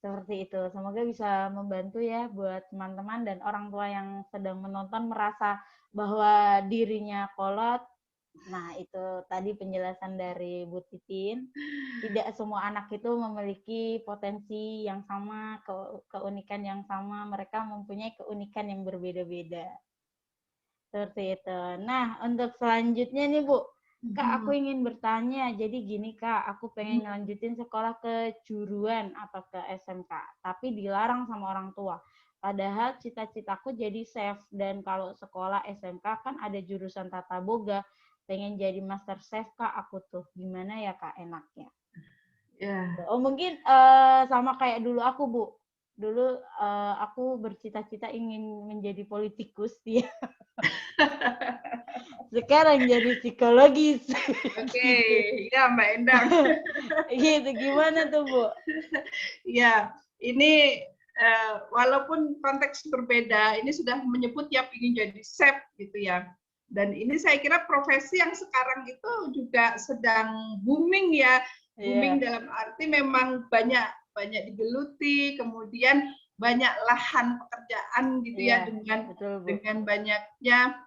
Seperti itu. Semoga bisa membantu ya buat teman-teman dan orang tua yang sedang menonton merasa bahwa dirinya kolot. Nah, itu tadi penjelasan dari Bu Titin. Tidak semua anak itu memiliki potensi yang sama, keunikan yang sama. Mereka mempunyai keunikan yang berbeda-beda. Seperti itu. Nah, untuk selanjutnya nih Bu, Kak, aku ingin bertanya. Jadi gini Kak, aku pengen ngelanjutin sekolah kejuruan atau ke SMK, tapi dilarang sama orang tua. Padahal cita-citaku jadi chef, dan kalau sekolah SMK kan ada jurusan tata boga. Pengen jadi master chef Kak aku tuh. Gimana ya Kak enaknya? Oh mungkin sama kayak dulu aku Bu. Dulu aku bercita-cita ingin menjadi politikus ya. Sekarang jadi psikologis. Oke, ya Mbak Endang. Gitu, gimana tuh Bu? Ya, ini walaupun konteks berbeda, ini sudah menyebut ya ingin jadi chef gitu ya. Dan ini saya kira profesi yang sekarang itu juga sedang booming ya. Booming dalam arti memang banyak digeluti, kemudian banyak lahan pekerjaan gitu ya, dengan banyaknya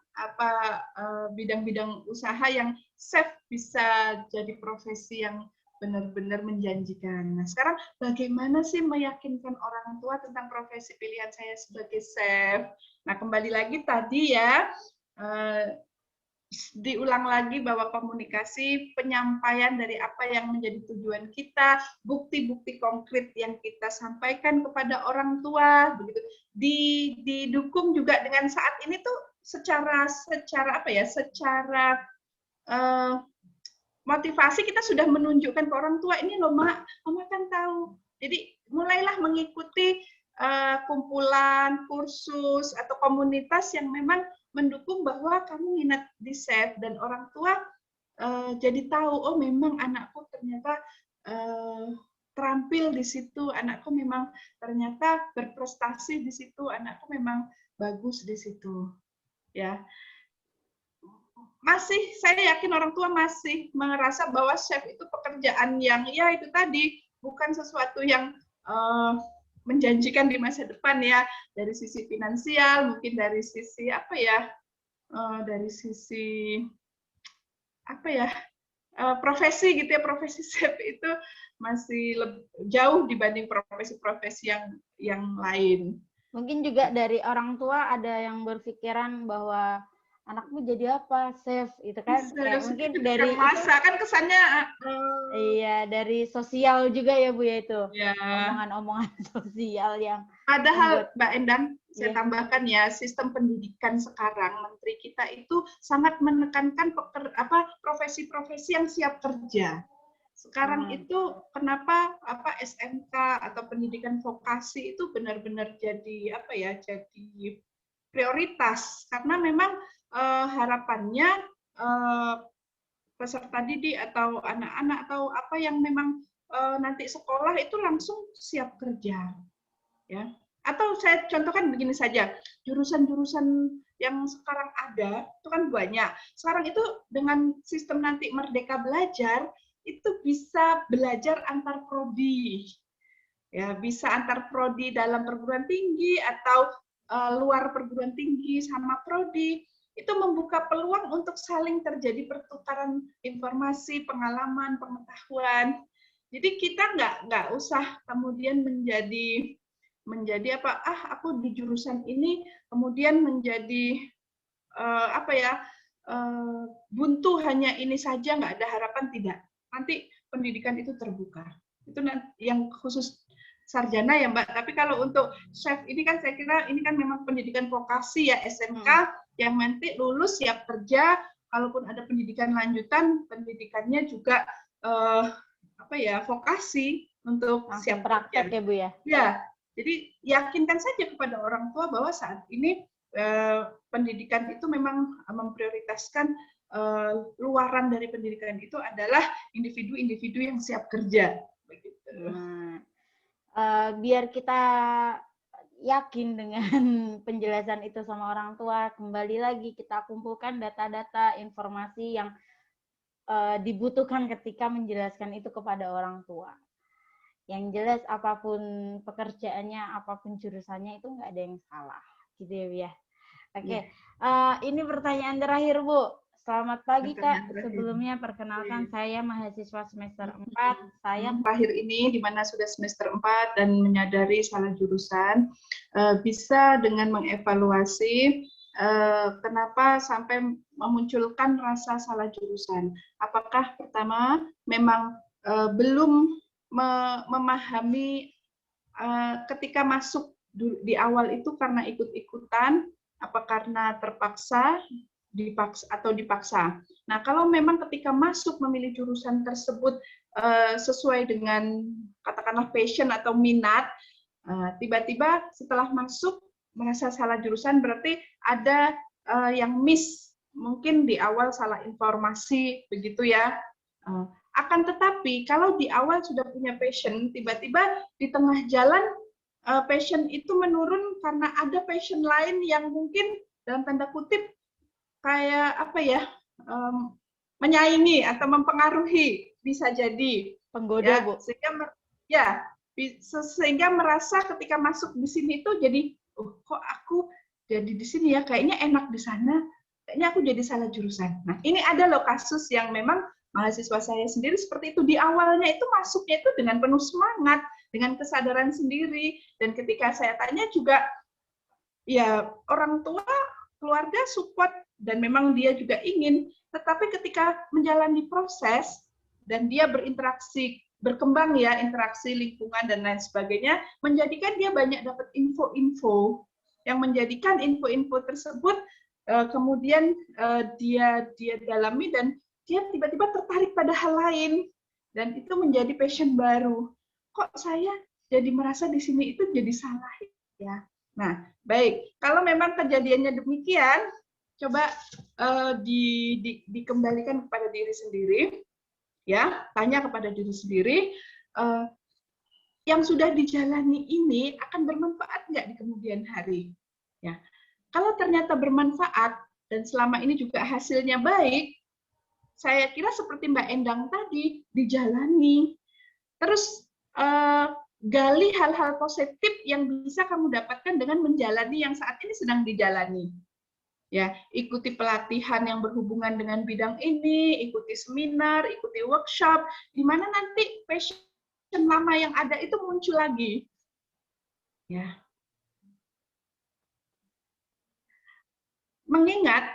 bidang-bidang usaha yang chef bisa jadi profesi yang benar-benar menjanjikan. Nah, sekarang bagaimana sih meyakinkan orang tua tentang profesi pilihan saya sebagai chef? Nah, kembali lagi tadi ya, diulang lagi bahwa komunikasi, penyampaian dari apa yang menjadi tujuan kita, bukti-bukti konkret yang kita sampaikan kepada orang tua, begitu. Didukung juga dengan saat ini tuh secara apa ya? Secara motivasi kita sudah menunjukkan ke orang tua, ini loh Mak, Mama kan tahu. Jadi mulailah mengikuti kumpulan, kursus atau komunitas yang memang mendukung bahwa kamu minat di SEF, dan orang tua jadi tahu, oh memang anakku ternyata terampil di situ, anakku memang ternyata berprestasi di situ, anakku memang bagus di situ, ya. Masih, saya yakin orang tua masih merasa bahwa chef itu pekerjaan yang ya itu tadi, bukan sesuatu yang menjanjikan di masa depan ya, dari sisi finansial, mungkin dari sisi apa ya, dari sisi apa ya, profesi gitu ya, profesi chef itu masih jauh dibanding profesi-profesi yang lain. Mungkin juga dari orang tua ada yang berpikiran bahwa anakmu jadi apa, chef itu kan, kayak mungkin dari masa kan kesannya iya, dari sosial juga ya Bu ya itu, ya. omongan-omongan sosial yang padahal Mbak Endang, saya iya. tambahkan ya, sistem pendidikan sekarang menteri kita itu sangat menekankan profesi-profesi yang siap kerja. Sekarang itu kenapa SMK atau pendidikan vokasi itu benar-benar jadi apa ya, jadi prioritas, karena memang harapannya peserta didik atau anak-anak atau apa yang memang nanti sekolah itu langsung siap kerja, ya. Atau saya contohkan begini saja, jurusan-jurusan yang sekarang ada itu kan banyak. Sekarang itu dengan sistem nanti Merdeka Belajar itu bisa belajar antar prodi, ya, bisa antar prodi dalam perguruan tinggi atau luar perguruan tinggi sama prodi. Itu membuka peluang untuk saling terjadi pertukaran informasi, pengalaman, pengetahuan. Jadi kita nggak usah kemudian menjadi apa, aku di jurusan ini kemudian menjadi buntu hanya ini saja, nggak ada harapan, tidak. Nanti pendidikan itu terbuka. Itu yang khusus sarjana ya Mbak. Tapi kalau untuk chef ini kan saya kira ini kan memang pendidikan vokasi ya, SMK yang nanti lulus siap kerja. Kalaupun ada pendidikan lanjutan, pendidikannya juga vokasi untuk siap praktek ya Bu ya. Ya, jadi yakinkan saja kepada orang tua bahwa saat ini pendidikan itu memang memprioritaskan luaran dari pendidikan itu adalah individu-individu yang siap kerja. Begitu. Biar kita yakin dengan penjelasan itu sama orang tua, kembali lagi kita kumpulkan data-data, informasi yang dibutuhkan ketika menjelaskan itu kepada orang tua. Yang jelas apapun pekerjaannya, apapun jurusannya itu nggak ada yang salah, gitu ya Bu ya. Oke, ini pertanyaan terakhir Bu. Selamat pagi Kak. Sebelumnya perkenalkan saya mahasiswa semester 4. Saya terakhir ini di mana sudah semester 4 dan menyadari salah jurusan, bisa dengan mengevaluasi kenapa sampai memunculkan rasa salah jurusan. Apakah pertama memang belum memahami ketika masuk di awal itu karena ikut-ikutan, apa karena terpaksa, dipaksa. Nah, kalau memang ketika masuk memilih jurusan tersebut sesuai dengan katakanlah passion atau minat, tiba-tiba setelah masuk merasa salah jurusan, berarti ada yang miss, mungkin di awal salah informasi, begitu ya. Akan tetapi kalau di awal sudah punya passion, tiba-tiba di tengah jalan passion itu menurun karena ada passion lain yang mungkin dalam tanda kutip kayak menyaingi atau mempengaruhi, bisa jadi penggoda ya, Bu. Sehingga merasa ketika masuk di sini itu jadi kok aku jadi di sini ya, kayaknya enak di sana, kayaknya aku jadi salah jurusan. Nah, ini ada loh kasus yang memang mahasiswa saya sendiri seperti itu. Di awalnya itu masuknya itu dengan penuh semangat, dengan kesadaran sendiri, dan ketika saya tanya juga ya orang tua, keluarga support dan memang dia juga ingin, tetapi ketika menjalani proses dan dia berinteraksi, berkembang ya, interaksi lingkungan dan lain sebagainya, menjadikan dia banyak dapat info-info yang menjadikan info-info tersebut kemudian dia dalami dan dia tiba-tiba tertarik pada hal lain dan itu menjadi passion baru. Kok saya jadi merasa di sini itu jadi salah ya. Nah, baik. Kalau memang kejadiannya demikian, coba dikembalikan kepada diri sendiri, ya, tanya kepada diri sendiri, yang sudah dijalani ini akan bermanfaat nggak di kemudian hari? Ya, kalau ternyata bermanfaat dan selama ini juga hasilnya baik, saya kira seperti Mbak Endang tadi dijalani, terus gali hal-hal positif yang bisa kamu dapatkan dengan menjalani yang saat ini sedang dijalani. Ya, ikuti pelatihan yang berhubungan dengan bidang ini, ikuti seminar, ikuti workshop, di mana nanti passion lama yang ada itu muncul lagi. Ya. Mengingat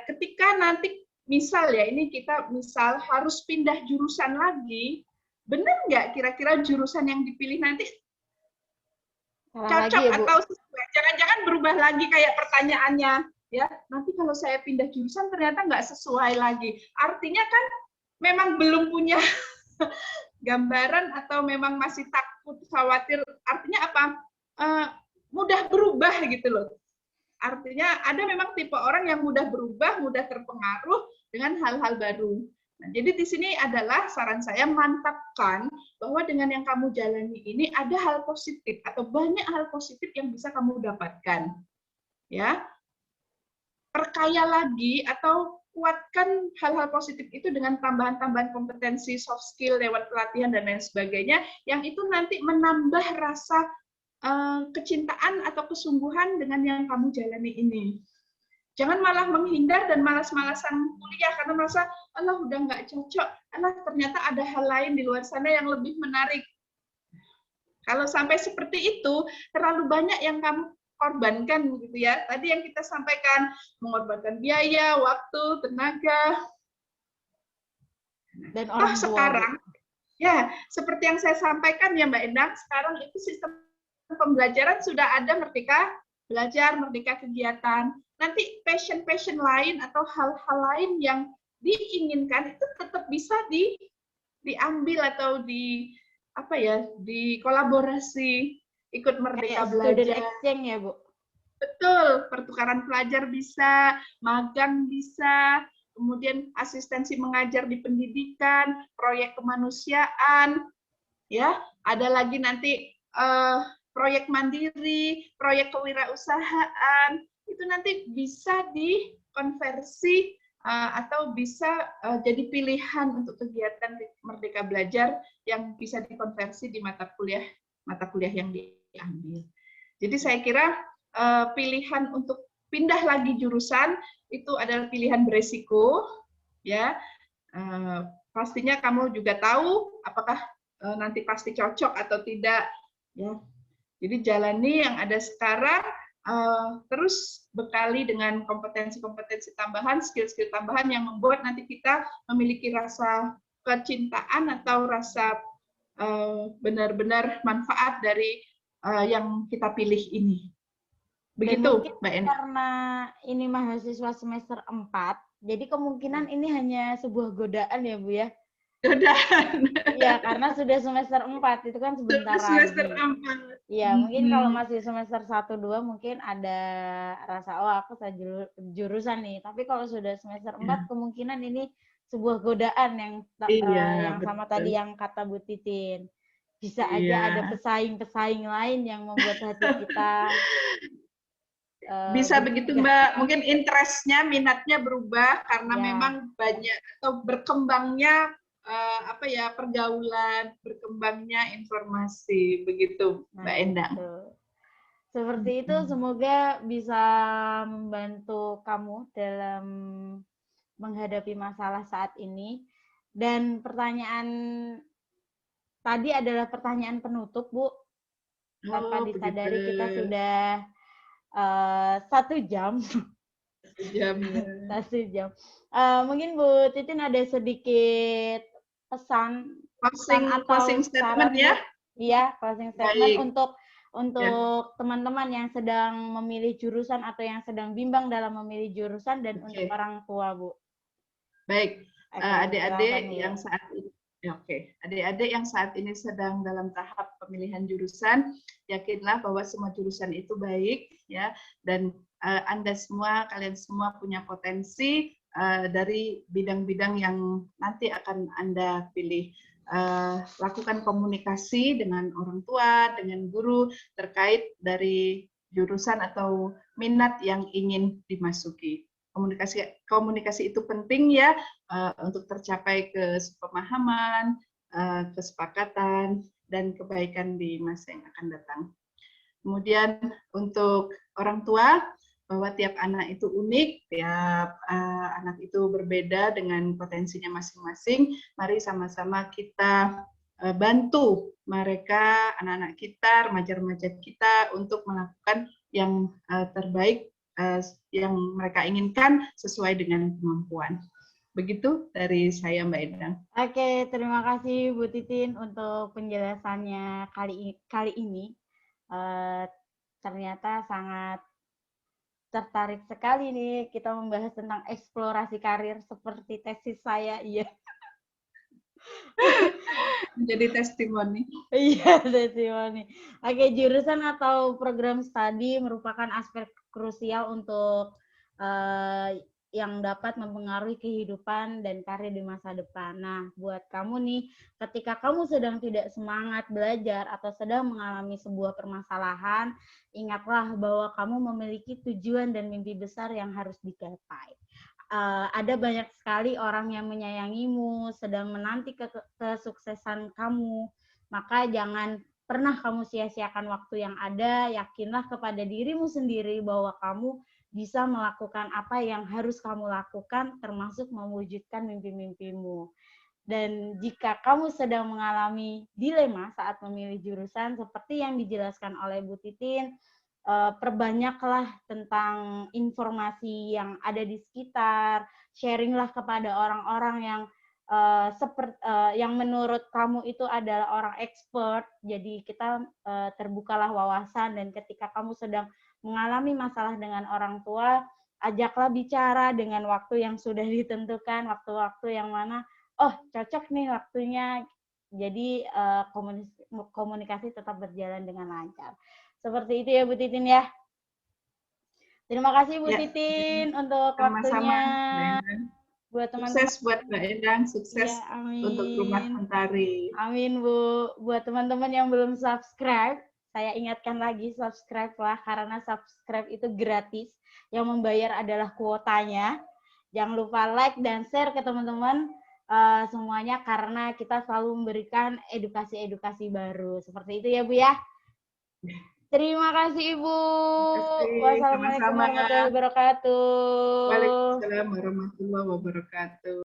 ketika nanti misal ya, ini kita misal harus pindah jurusan lagi, benar nggak kira-kira jurusan yang dipilih nanti cocok atau sesuai? Jangan-jangan berubah lagi kayak pertanyaannya, ya. Nanti kalau saya pindah jurusan ternyata nggak sesuai lagi. Artinya kan memang belum punya gambaran atau memang masih takut, khawatir. Artinya apa? Mudah berubah gitu loh. Artinya ada memang tipe orang yang mudah berubah, mudah terpengaruh dengan hal-hal baru. Nah, jadi di sini adalah saran saya, mantapkan bahwa dengan yang kamu jalani ini ada hal positif atau banyak hal positif yang bisa kamu dapatkan. Ya. Perkaya lagi atau kuatkan hal-hal positif itu dengan tambahan-tambahan kompetensi soft skill lewat pelatihan dan lain sebagainya yang itu nanti menambah rasa kecintaan atau kesungguhan dengan yang kamu jalani ini. Jangan malah menghindar dan malas-malasan kuliah karena merasa, Allah udah nggak cocok, Allah ternyata ada hal lain di luar sana yang lebih menarik. Kalau sampai seperti itu, terlalu banyak yang kamu korbankan gitu ya. Tadi yang kita sampaikan, mengorbankan biaya, waktu, tenaga. Dan orang tua. Sekarang, ya seperti yang saya sampaikan ya Mbak Endang, sekarang itu sistem pembelajaran sudah ada Merdeka Belajar, Merdeka Kegiatan. Nanti passion lain atau hal-hal lain yang diinginkan itu tetap bisa diambil atau dikolaborasi, ikut Merdeka Belajar. Student exchange ya, Bu? Betul, pertukaran pelajar bisa, magang bisa, kemudian asistensi mengajar di pendidikan, proyek kemanusiaan, ya, ada lagi nanti proyek mandiri, proyek kewirausahaan, itu nanti bisa dikonversi atau bisa jadi pilihan untuk kegiatan Merdeka Belajar yang bisa dikonversi di mata kuliah yang diambil. Jadi saya kira pilihan untuk pindah lagi jurusan itu adalah pilihan beresiko, ya. Pastinya kamu juga tahu apakah nanti pasti cocok atau tidak, ya. Jadi jalani yang ada sekarang, terus bekali dengan kompetensi-kompetensi tambahan, skill-skill tambahan yang membuat nanti kita memiliki rasa kecintaan atau rasa benar-benar manfaat dari yang kita pilih ini. Begitu, Mbak Eni. Karena ini mahasiswa semester 4, jadi kemungkinan ini hanya sebuah godaan ya, Bu ya? Godaan. Iya, karena sudah semester 4, itu kan sebentar semester lagi. 4. Iya, mungkin kalau masih semester 1, 2 mungkin ada rasa, oh aku jurusan nih. Tapi kalau sudah semester 4, kemungkinan ini sebuah godaan yang sama tadi yang kata Bu Titin. Bisa aja ada pesaing-pesaing lain yang membuat hati kita bisa begitu Mbak, mungkin interest-nya, minatnya berubah karena memang banyak atau berkembangnya pergaulan, berkembangnya informasi, begitu Mbak Endang. Seperti itu, semoga bisa membantu kamu dalam menghadapi masalah saat ini. Dan pertanyaan tadi adalah pertanyaan penutup, Bu. Tanpa disadari kita sudah 1 jam. Jam ya. 1 jam. Mungkin Bu Titin ada sedikit pesan Closing atau statement saran, Bu? ya. Iya, closing statement Baik. untuk Ya, teman-teman yang sedang memilih jurusan atau yang sedang bimbang dalam memilih jurusan dan untuk oke. orang tua, Bu. Baik. Oke, silakan, Adik-adik Bu. yang saat ini Adik-adik yang saat ini sedang dalam tahap pemilihan jurusan, yakinlah bahwa semua jurusan itu baik ya, dan kalian semua punya potensi dari bidang-bidang yang nanti akan Anda pilih. Lakukan komunikasi dengan orang tua, dengan guru terkait dari jurusan atau minat yang ingin dimasuki. Komunikasi itu penting ya untuk tercapai kesepemahaman, kesepakatan, dan kebaikan di masa yang akan datang. Kemudian untuk orang tua, bahwa tiap anak itu unik, tiap anak itu berbeda dengan potensinya masing-masing. Mari sama-sama kita bantu mereka, anak-anak kita, remaja-remaja kita untuk melakukan yang terbaik yang mereka inginkan sesuai dengan kemampuan. Begitu dari saya, Mbak Endang. Oke, terima kasih Bu Titin untuk penjelasannya kali ini. Ternyata sangat tertarik sekali nih kita membahas tentang eksplorasi karir seperti tesis saya. Iya. Menjadi testimoni. Iya, testimoni. Oke, jurusan atau program studi merupakan aspek krusial untuk yang dapat mempengaruhi kehidupan dan karir di masa depan. Nah, buat kamu nih, ketika kamu sedang tidak semangat belajar atau sedang mengalami sebuah permasalahan, ingatlah bahwa kamu memiliki tujuan dan mimpi besar yang harus digapai. Ada banyak sekali orang yang menyayangimu, sedang menanti kesuksesan kamu, maka jangan pernah kamu sia-siakan waktu yang ada, yakinlah kepada dirimu sendiri bahwa kamu bisa melakukan apa yang harus kamu lakukan, termasuk mewujudkan mimpi-mimpimu. Dan jika kamu sedang mengalami dilema saat memilih jurusan, seperti yang dijelaskan oleh Bu Titin, perbanyaklah tentang informasi yang ada di sekitar, sharinglah kepada orang-orang yang yang menurut kamu itu adalah orang expert. Jadi kita terbukalah wawasan, dan ketika kamu sedang mengalami masalah dengan orang tua, ajaklah bicara dengan waktu yang sudah ditentukan, waktu-waktu yang mana oh cocok nih waktunya. Jadi komunikasi tetap berjalan dengan lancar. Seperti itu ya Bu Titin ya. Terima kasih Bu Titin untuk Sama-sama, waktunya. Buat teman-teman. Sukses buat Mbak Endang, sukses ya, untuk Rumah Mentari. Amin Bu. Buat teman-teman yang belum subscribe, saya ingatkan lagi subscribe lah, karena subscribe itu gratis. Yang membayar adalah kuotanya. Jangan lupa like dan share ke teman-teman semuanya, karena kita selalu memberikan edukasi-edukasi baru. Seperti itu ya Bu ya. Terima kasih Ibu. Wassalamualaikum warahmatullahi wabarakatuh. Waalaikumsalam warahmatullahi wabarakatuh.